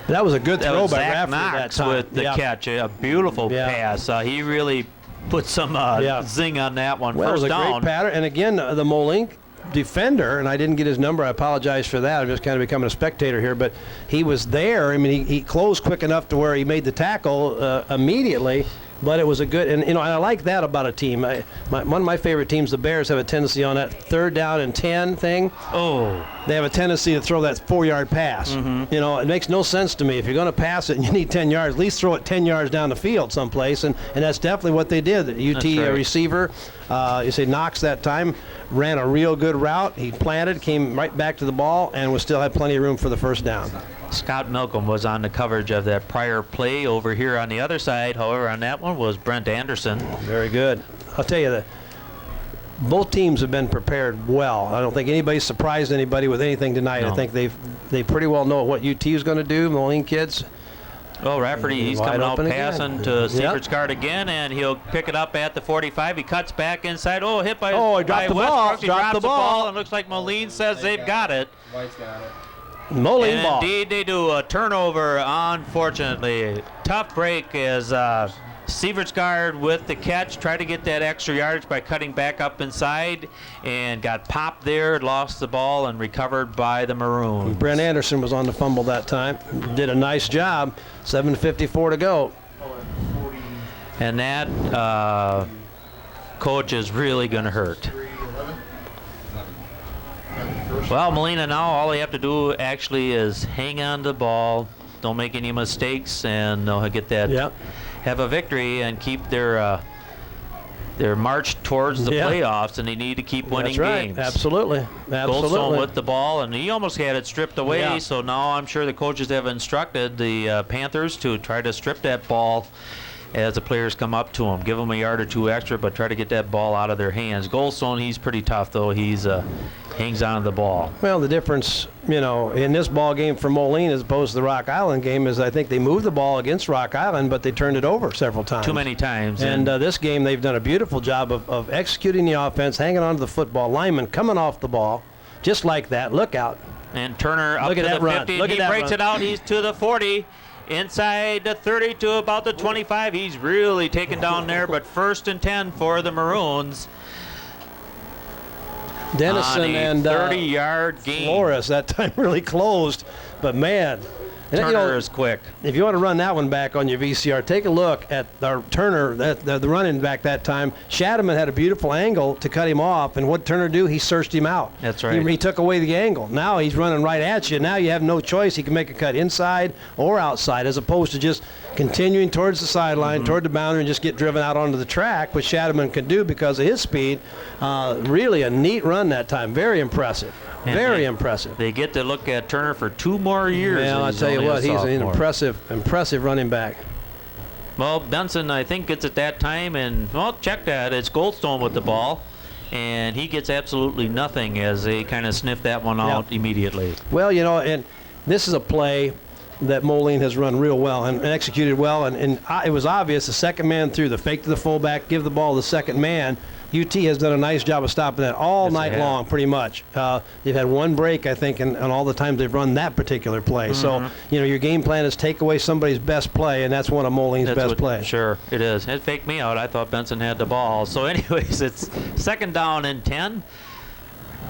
That was a good throw by Rafferty that time.
With the catch. A beautiful pass. He really put some zing on that one.
Well,
First
it was
down.
a great pattern. And again, the Moline defender, and I didn't get his number. I apologize for that. I'm just kind of becoming a spectator here, but he was there. I mean, he closed quick enough to where he made the tackle immediately, But it was a good, and I like that about a team. One of my favorite teams, the Bears, have a tendency on that 3rd down and 10 thing.
Oh.
They have a tendency to throw that 4-yard pass. It makes no sense to me. If you're going to pass it and you need 10 yards, at least throw it 10 yards down the field someplace, and that's definitely what they did. The UT receiver, Knox that time, ran a real good route. He planted, came right back to the ball, and still had plenty of room for the first down.
Scott Milcom was on the coverage of that prior play over here on the other side. However, on that one was Brent Anderson.
Very good. I'll tell you that both teams have been prepared well. I don't think anybody's surprised anybody with anything tonight. No. I think they pretty well know what UT is going to do, Moline kids.
Well, Rafferty, he's coming out passing to Sievert's guard again, and he'll pick it up at the 45. He cuts back inside. Oh, hit by
he dropped the ball.
He drops the ball, and looks like Moline says they've got it.
White's got it.
Moline
and
ball.
Indeed, they do a turnover, unfortunately. Tough break as Sievert's guard with the catch, tried to get that extra yardage by cutting back up inside, and got popped there, lost the ball, and recovered by the Maroons.
Brent Anderson was on the fumble that time. Did a nice job. 7:54 to go.
And that coach is really going to hurt. Well, Molina now, all they have to do actually is hang on to the ball, don't make any mistakes, and they'll get that, have a victory and keep their march towards the playoffs, and they need to keep winning games.
Absolutely.
Goldstone with the ball, and he almost had it stripped away, so now I'm sure the coaches have instructed the Panthers to try to strip that ball as the players come up to them. Give them a yard or two extra, but try to get that ball out of their hands. Goldstone, he's pretty tough, though. He's hangs on to the ball.
Well, the difference, in this ball game for Moline as opposed to the Rock Island game is I think they moved the ball against Rock Island, but they turned it over several times.
Too many times.
And this game, they've done a beautiful job of executing the offense, hanging on to the football. Lineman coming off the ball, just like that. Look out.
And Turner up to the 50. He breaks it out. He's to the 40. Inside the 30 to about the 25. He's really taken down there, but 1st and 10 for the Maroons.
Dennison and
30-yard gain.
Flores that time really closed, but man,
Turner is quick.
If you want to run that one back on your VCR, take a look at our Turner, the running back that time. Shadaman had a beautiful angle to cut him off, and what Turner do? He searched him out.
That's right.
He took away the angle. Now he's running right at you. Now you have no choice. He can make a cut inside or outside, as opposed to just continuing towards the sideline, toward the boundary, and just get driven out onto the track, which Shadaman can do because of his speed. Really a neat run that time. Very impressive. Very impressive.
They get to look at Turner for 2 more years.
Well, I'll tell you what, he's an impressive running back.
Well, Benson, I think, gets it that time, and, check that. It's Goldstone with the ball, and he gets absolutely nothing as they kind of sniff that one out immediately.
Well, and this is a play that Moline has run real well and executed well, and it was obvious the second man through, the fake to the fullback, give the ball to the second man. UT has done a nice job of stopping that all night long, pretty much. They've had one break, I think, in all the times they've run that particular play. So, your game plan is take away somebody's best play, and that's one of Moline's best plays.
Sure, it is. It faked me out. I thought Benson had the ball. So, anyways, it's 2nd down and 10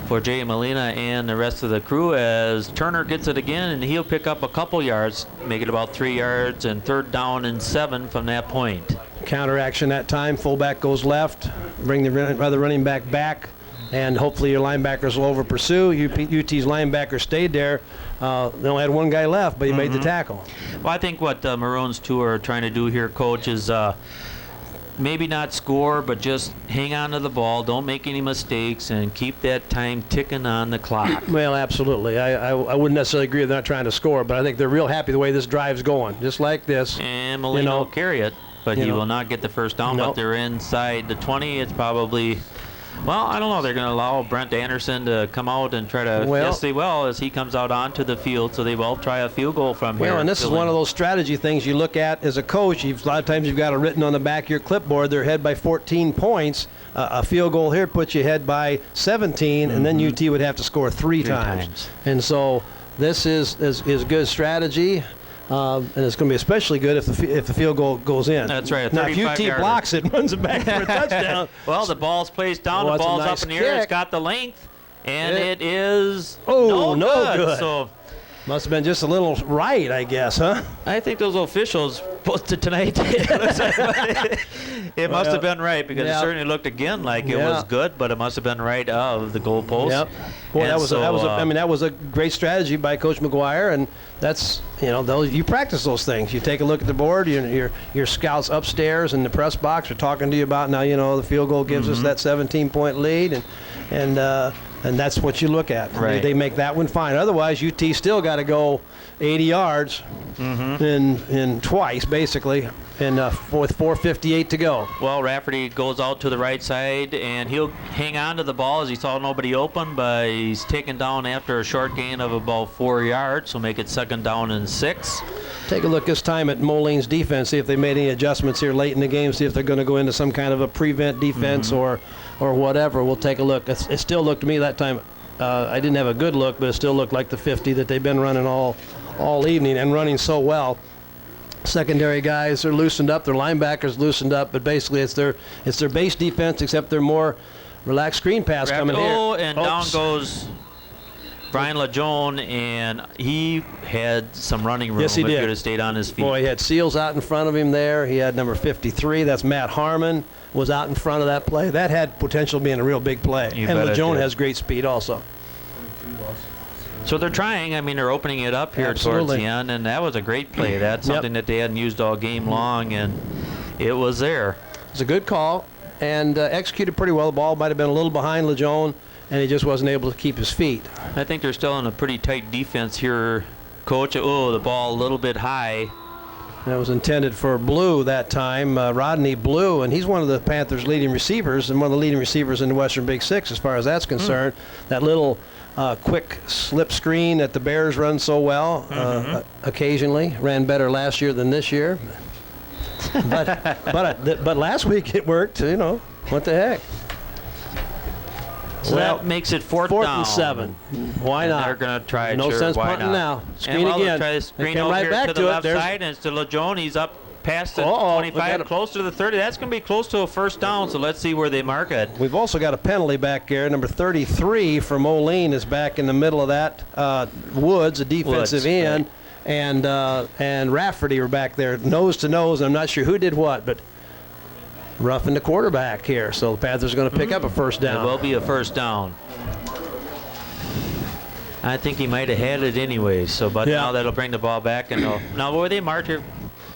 for Jay Molina and the rest of the crew as Turner gets it again, and he'll pick up a couple yards, make it about 3 yards, and 3rd down and 7 from that point.
Counteraction that time. Fullback goes left. Bring the other running back, and hopefully your linebackers will over pursue. UT's linebacker stayed there. They only had one guy left, but he made the tackle.
Well, I think what Maroons too are trying to do here, Coach, is maybe not score, but just hang on to the ball, don't make any mistakes, and keep that time ticking on the clock.
Well, absolutely. I wouldn't necessarily agree with not trying to score, but I think they're real happy the way this drive's going, just like this.
And Molina will carry it. But he will not get the first down, but they're inside the 20. It's probably, I don't know. They're going to allow Brent Anderson to come out and try to, yes, they will, as he comes out onto the field, so they will try a field goal from here.
Well, and this is one of those strategy things you look at as a coach. A lot of times you've got it written on the back of your clipboard, they're ahead by 14 points. A field goal here puts you ahead by 17, and then UT would have to score three times. And so this is good strategy. And it's going to be especially good if the field goal goes in.
That's right.
Now, if UT blocks it and runs it back for a touchdown.
Well, the ball's placed down. The ball's up in the air. It's got the length, and it is
no good.
So
Must have been just a little right, I guess, huh?
I think those officials posted tonight. It must have been right because it certainly looked again like it was good, but it must have been right of the goalpost.
Yep. Boy, that was a great strategy by Coach McGuire, and that's you practice those things. You take a look at the board. Your scouts upstairs in the press box are talking to you about now. The field goal gives us that 17-point lead, and that's what you look at.
Right.
They make that one fine. Otherwise, UT still got to go 80 yards in twice, basically, and with 4:58 to go.
Well, Rafferty goes out to the right side, and he'll hang on to the ball as he saw nobody open, but he's taken down after a short gain of about 4 yards, so make it 2nd down and 6.
Take a look this time at Moline's defense, see if they made any adjustments here late in the game, see if they're going to go into some kind of a prevent defense or whatever. We'll take a look. It still looked to me that time, I didn't have a good look, but it still looked like the 50 that they've been running all evening and running so well. Secondary guys are loosened up, their linebackers loosened up, but basically it's their base defense, except they're more relaxed screen pass coming here.
Oh, and down goes Brian LeJeune, and he had some running room.
Yes, he
if
did.
He could have stayed on his feet.
Boy, he had Seals out in front of him there. He had number 53. That's Matt Harmon was out in front of that play. That had potential being a real big play.
You
and
bet it
LeJeune
did.
has great speed also.
So they're trying. I mean, they're opening it up here towards the end, and that was a great play. That's something that they hadn't used all game long, and it was there.
It's a good call and executed pretty well. The ball might have been a little behind LeJeune, and he just wasn't able to keep his feet.
I think they're still in a pretty tight defense here, Coach. Oh, the ball a little bit high.
That was intended for Blue that time, Rodney Blue, and he's one of the Panthers' leading receivers and one of the leading receivers in the Western Big Six as far as that's concerned. That little quick slip screen that the Bears run so well occasionally. Ran better last year than this year. but last week it worked, what the heck.
So that makes it fourth
down.
and
7. Why not?
They're going to try it.
No sense
why
punting
not?
now. Screen
and
again.
Try to screen
come
over
right
here
back
to the
to
left
it.
side, and it's to LeJeune. He's up past the
we
25, close to the 30. That's going to be close to a first down, so let's see where they mark it.
We've also got a penalty back here. Number 33 for Moline is back in the middle of that. Woods, a defensive end,
right.
and Rafferty were back there, nose to nose. I'm not sure who did what, but roughing the quarterback here. So the Panthers are going to pick up a first down.
It will be a first down. I think he might have had it anyway. So, but now that'll bring the ball back, and now where they mark here.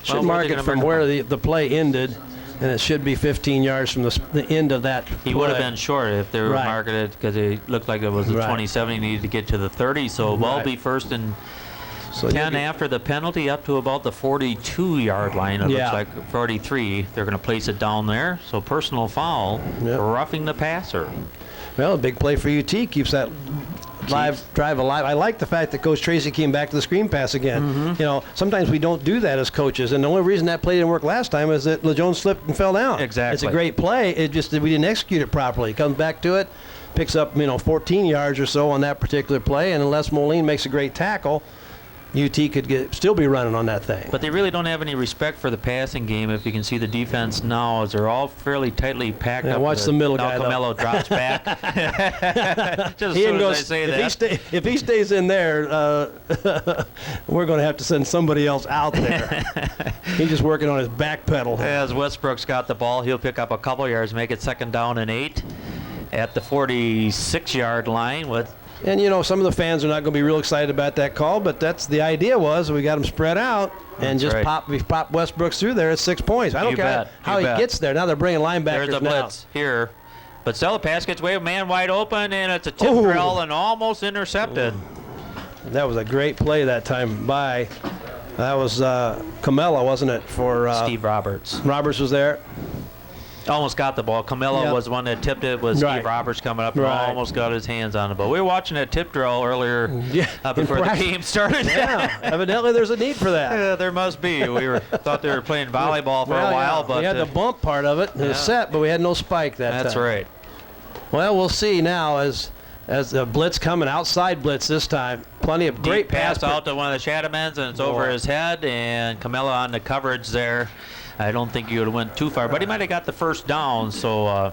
Should mark it from where the play ended, and it should be 15 yards from the end of that play.
He would have been short if they were marking it because it looked like it was a 27. He needed to get to the 30, so it will be first and 10 after the penalty up to about the 42-yard line. It looks like 43. They're going to place it down there. So personal foul, roughing the passer.
Well, a big play for UT keeps that drive alive. I like the fact that Coach Tracy came back to the screen pass again. Sometimes we don't do that as coaches, and the only reason that play didn't work last time is that LeJeune slipped and fell down.
Exactly.
It's a great play. It just that we didn't execute it properly. Comes back to it, picks up 14 yards or so on that particular play, and unless Moline makes a great tackle, UT could still be running on that thing.
But they really don't have any respect for the passing game. If you can see the defense now, as they're all fairly tightly packed up.
Watch the middle guy.
Camelo drops back. Just as soon as I say that.
If he stays in there, we're going to have to send somebody else out there. He's just working on his back pedal.
As Westbrook's got the ball, he'll pick up a couple yards, make it 2nd down and 8 at the 46-yard line with.
And, some of the fans are not going to be real excited about that call, but that's the idea was we got them spread out and we pop Westbrooks through there at 6 points. I don't care how he gets there. Now they're bringing linebackers
There's a blitz here. But still, the pass gets away, man wide open, and it's a tip drill and almost intercepted.
That was a great play that time by, that was Camella, wasn't it, for
Steve Roberts.
Roberts was there.
Almost got the ball. Camelo was the one that tipped it. Was Steve Roberts coming up and almost got his hands on the ball. We were watching that tip drill earlier before the game started.
Evidently there's a need for that.
Yeah, there must be. We thought they were playing volleyball for a while, but
we had the bump part of it. It was set, but we had no spike that time.
That's right.
Well, we'll see now as the blitz coming, outside blitz this time. Plenty of great
pass out to one of the Shadowmans, and it's over his head, and Camelo on the coverage there. I don't think he would have went too far, but he might have got the first down. So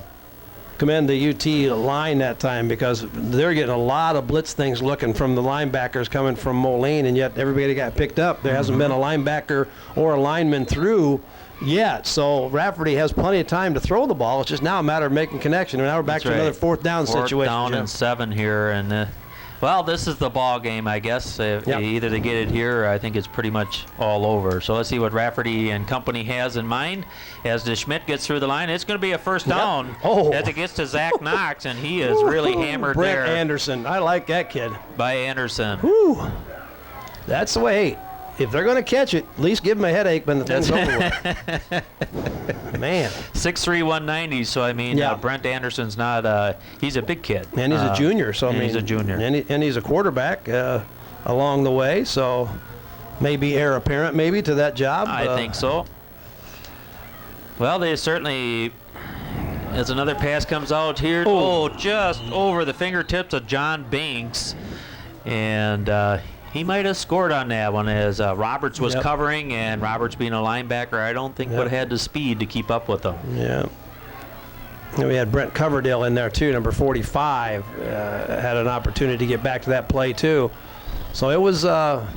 commend the UT line that time, because they're getting a lot of blitz things looking from the linebackers coming from Moline, and yet everybody got picked up. There hasn't been a linebacker or a lineman through yet, so Rafferty has plenty of time to throw the ball. It's just now a matter of making connection. And now we're back to another fourth down situation.
Fourth down and 7 here, and well, this is the ball game, I guess. Either to get it here, or I think it's pretty much all over. So let's see what Rafferty and company has in mind. As DeSchmidt gets through the line, it's going to be a first down. As it gets to Zach Knox, and he is really hammered
Brent
there.
Anderson. I like that kid.
By Anderson.
Whew. That's the way. If they're going to catch it, at least give them a headache when the thing's over with. Man.
6'3", 190, so I mean, Brent Anderson's not, he's a big kid.
And he's a junior, so I mean.
He's a junior.
And he's a quarterback along the way, so maybe heir apparent maybe to that job.
I think so. Well, they certainly, as another pass comes out here, just over the fingertips of John Banks. And he might have scored on that one, as Roberts was covering, and Roberts being a linebacker, I don't think would have had the speed to keep up with them.
Yeah. And we had Brent Coverdale in there too, number 45. Had an opportunity to get back to that play too. So it was a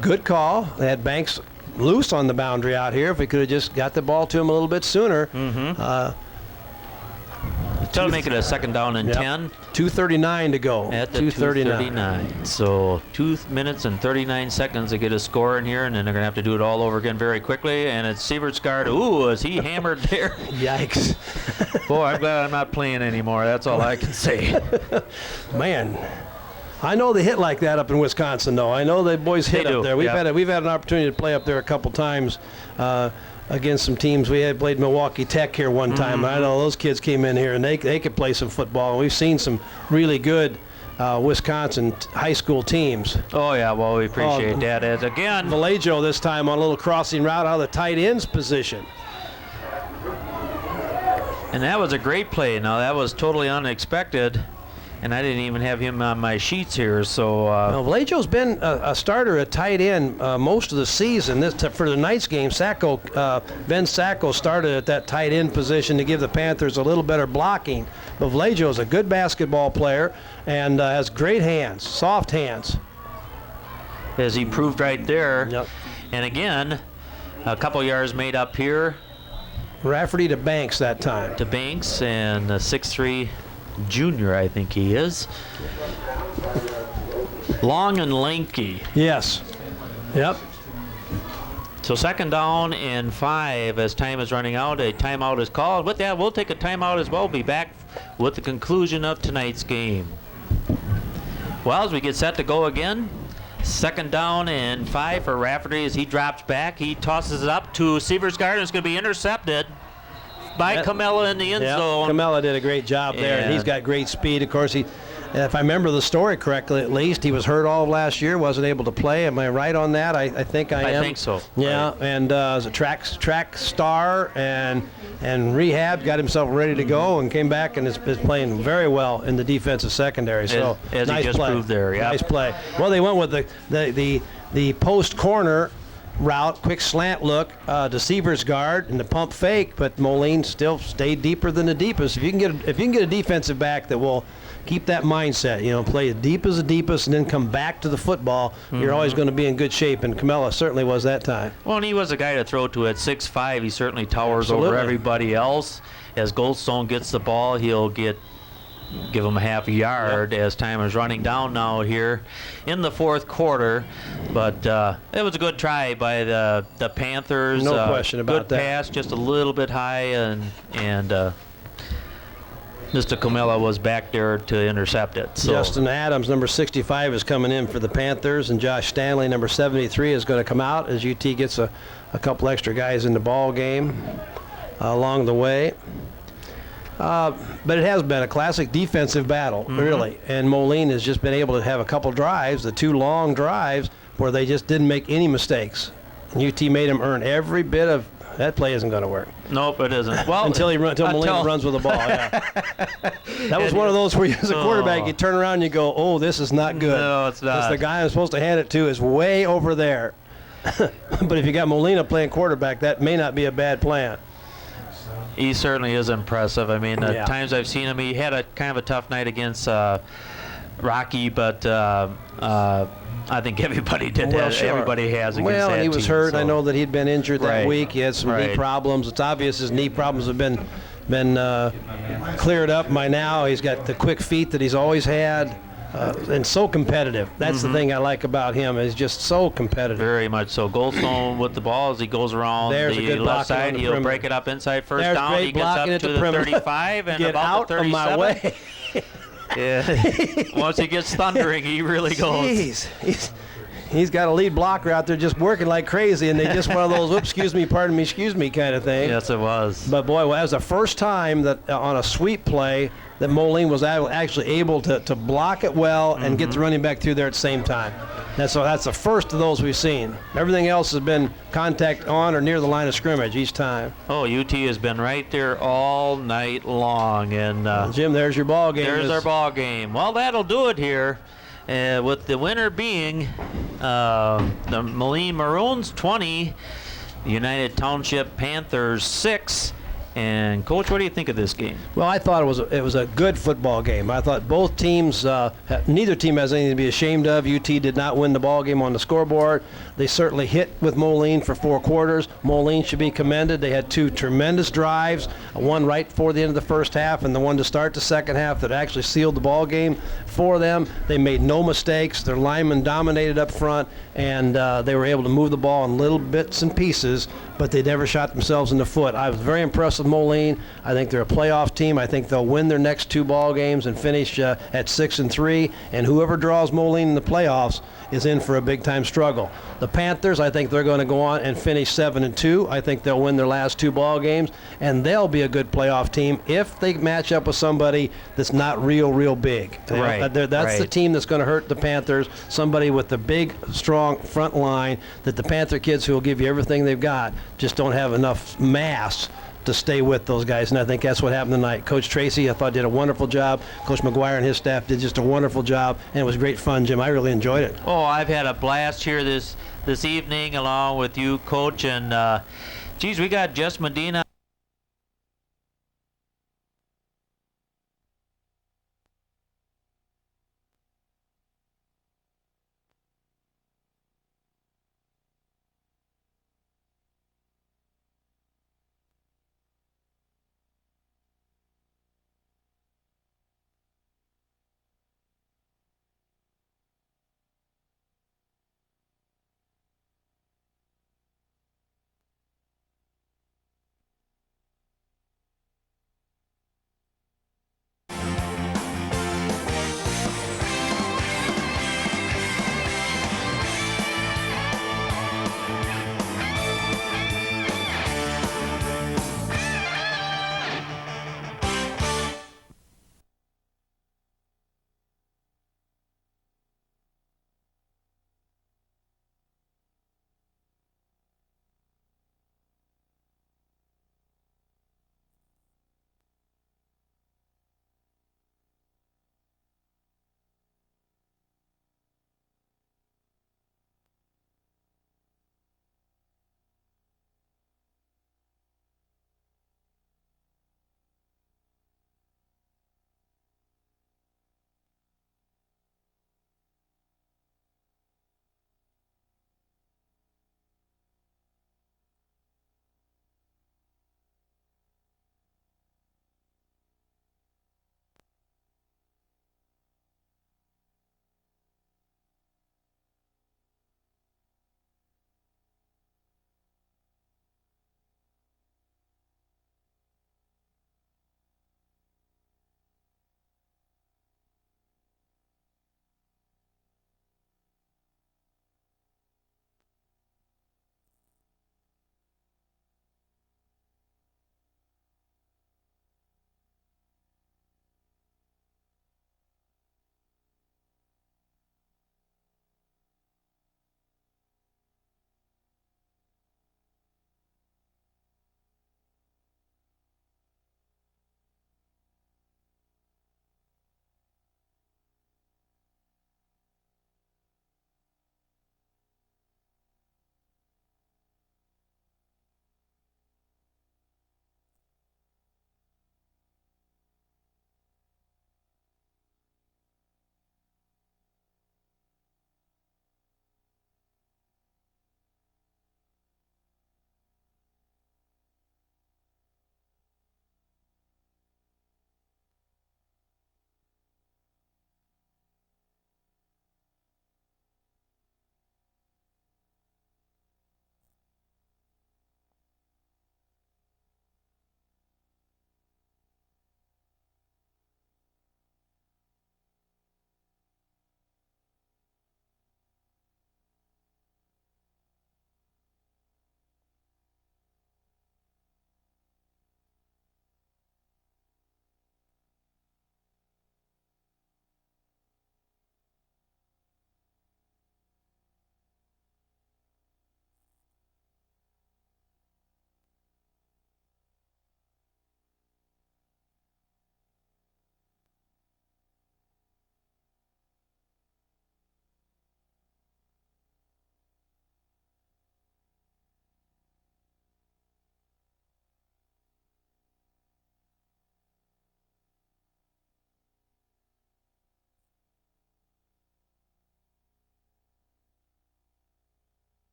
good call. They had Banks loose on the boundary out here. If we could have just got the ball to him a little bit sooner.
That'll make it a second down and 10.
2:39 to go.
At the 2:39. So 2 minutes and 39 seconds to get a score in here, and then they're going to have to do it all over again very quickly. And it's Sievertsgaard. Ooh, is he hammered there?
Yikes.
Boy, I'm glad I'm not playing anymore. That's all I can say.
Man. I know they hit like that up in Wisconsin, though. I know the boys hit up there. We've had an opportunity to play up there a couple times against some teams. We had played Milwaukee Tech here one time. I know those kids came in here and they could play some football. We've seen some really good Wisconsin high school teams.
Oh yeah, well we appreciate that. As again,
Vallejo this time on a little crossing route out of the tight end's position.
And that was a great play. Now that was totally unexpected. And I didn't even have him on my sheets here, so...
Vallejo's been a starter at tight end most of the season. For the Knights game, Ben Sacco started at that tight end position to give the Panthers a little better blocking. But Vallejo's a good basketball player and has great hands, soft hands.
As he proved right there. Yep. And again, a couple yards made up here.
Rafferty to Banks that time.
To Banks, and 6'3", junior, I think he is. Long and lanky.
Yes. Yep.
So second down and 5 as time is running out. A timeout is called. With that, we'll take a timeout as well. Be back with the conclusion of tonight's game. Well, as we get set to go again, second down and 5 for Rafferty as he drops back. He tosses it up to Sievertsgaard, and it's going to be intercepted by Camella in the end zone.
Camella did a great job there, and he's got great speed. Of course, if I remember the story correctly, at least, he was hurt all of last year, wasn't able to play. Am I right on that? I think I am.
I think so.
Yeah,
right.
And was a track star and rehab, got himself ready to go, and came back and is playing very well in the defensive secondary. So
as
nice
he just
play.
Proved there, yeah.
Nice play. Well, they went with the post corner route, quick slant look to Sievertsgaard and the pump fake, but Moline still stayed deeper than the deepest. If you can get a defensive back that will keep that mindset, play as deep as the deepest and then come back to the football, you're always going to be in good shape, and Camella certainly was that time.
Well, and he was a guy to throw to at 6'5". He certainly towers over everybody else. As Goldstone gets the ball, he'll give him a half a yard as time is running down now here in the fourth quarter. But it was a good try by the Panthers.
No question about that.
Good pass, just a little bit high, and Mr. Camella was back there to intercept it. So.
Justin Adams, number 65, is coming in for the Panthers, and Josh Stanley, number 73, is going to come out as UT gets a couple extra guys in the ball game along the way. But it has been a classic defensive battle, really. And Moline has just been able to have a couple drives, the 2 long drives, where they just didn't make any mistakes. And UT made them earn every bit of that play. Isn't going to work.
Nope, it isn't. Well,
until Moline runs with the ball. Yeah. That was one of those where, as a quarterback, you turn around and you go, "Oh, this is not good."
No, it's not.
Because the guy I'm supposed to hand it to is way over there. But if you got Molina playing quarterback, that may not be a bad plan.
He certainly is impressive. I mean, the
Yeah.
times I've seen him, he had a kind of a tough night against Rocky, but I think everybody did
Well,
that.
sure.
Everybody has against
Well,
that
and he was
team,
hurt. I
so-
know that he'd been injured that
Right.
week. He had some knee
Right.
problems. It's obvious his knee problems have been cleared up by now. He's got the quick feet that he's always had, and so competitive. That's the thing I like about him. He's just so competitive.
Very much so. Goldstone with the ball as he goes around
There's a
the
good
left
blocking on
side.
the
He'll
perimeter.
break it up inside first
There's
down.
great
He gets
blocking
up
at
to
the
the
perimeter.
35 and
Get
about
out
the
of
37.
my way.
Yeah. Once he gets thundering, he really goes.
Jeez. He's got a lead blocker out there just working like crazy, and they just one of those, oops, excuse me, pardon me, excuse me kind of thing.
Yes, it was.
But boy, well, that was the first time that on a sweep play that Moline was actually able to block it well and get the running back through there at the same time. That's the first of those we've seen. Everything else has been contact on or near the line of scrimmage each time.
Oh, UT has been right there all night long, and
Jim, there's your ball game.
there's our ball game. Well, that'll do it here, with the winner being the Moline Maroons 20, United Township Panthers 6. And Coach, what do you think of this game?
Well, I thought it was a good football game. I thought both teams, neither team has anything to be ashamed of. UT did not win the ball game on the scoreboard. They certainly hit with Moline for 4 quarters. Moline should be commended. They had 2 tremendous drives, one right before the end of the first half and the one to start the second half that actually sealed the ball game for them. They made no mistakes. Their linemen dominated up front, and they were able to move the ball in little bits and pieces, but they never shot themselves in the foot. I was very impressed with Moline. I think they're a playoff team. I think they'll win their next 2 ball games and finish at 6-3. And whoever draws Moline in the playoffs is in for a big-time struggle. The Panthers, I think they're going to go on and finish 7-2. I think they'll win their last 2 ball games, and they'll be a good playoff team if they match up with somebody that's not real big.
Right.
That's the
Right.
team that's going to hurt the Panthers. Somebody with the big, strong front line that the Panther kids who will give you everything they've got just don't have enough mass to stay with those guys, and I think that's what happened tonight. Coach Tracy, I thought, did a wonderful job. Coach McGuire and his staff did just a wonderful job, and it was great fun, Jim. I really enjoyed it.
Oh, I've had a blast here this evening along with you, Coach, and geez, we got Jess Medina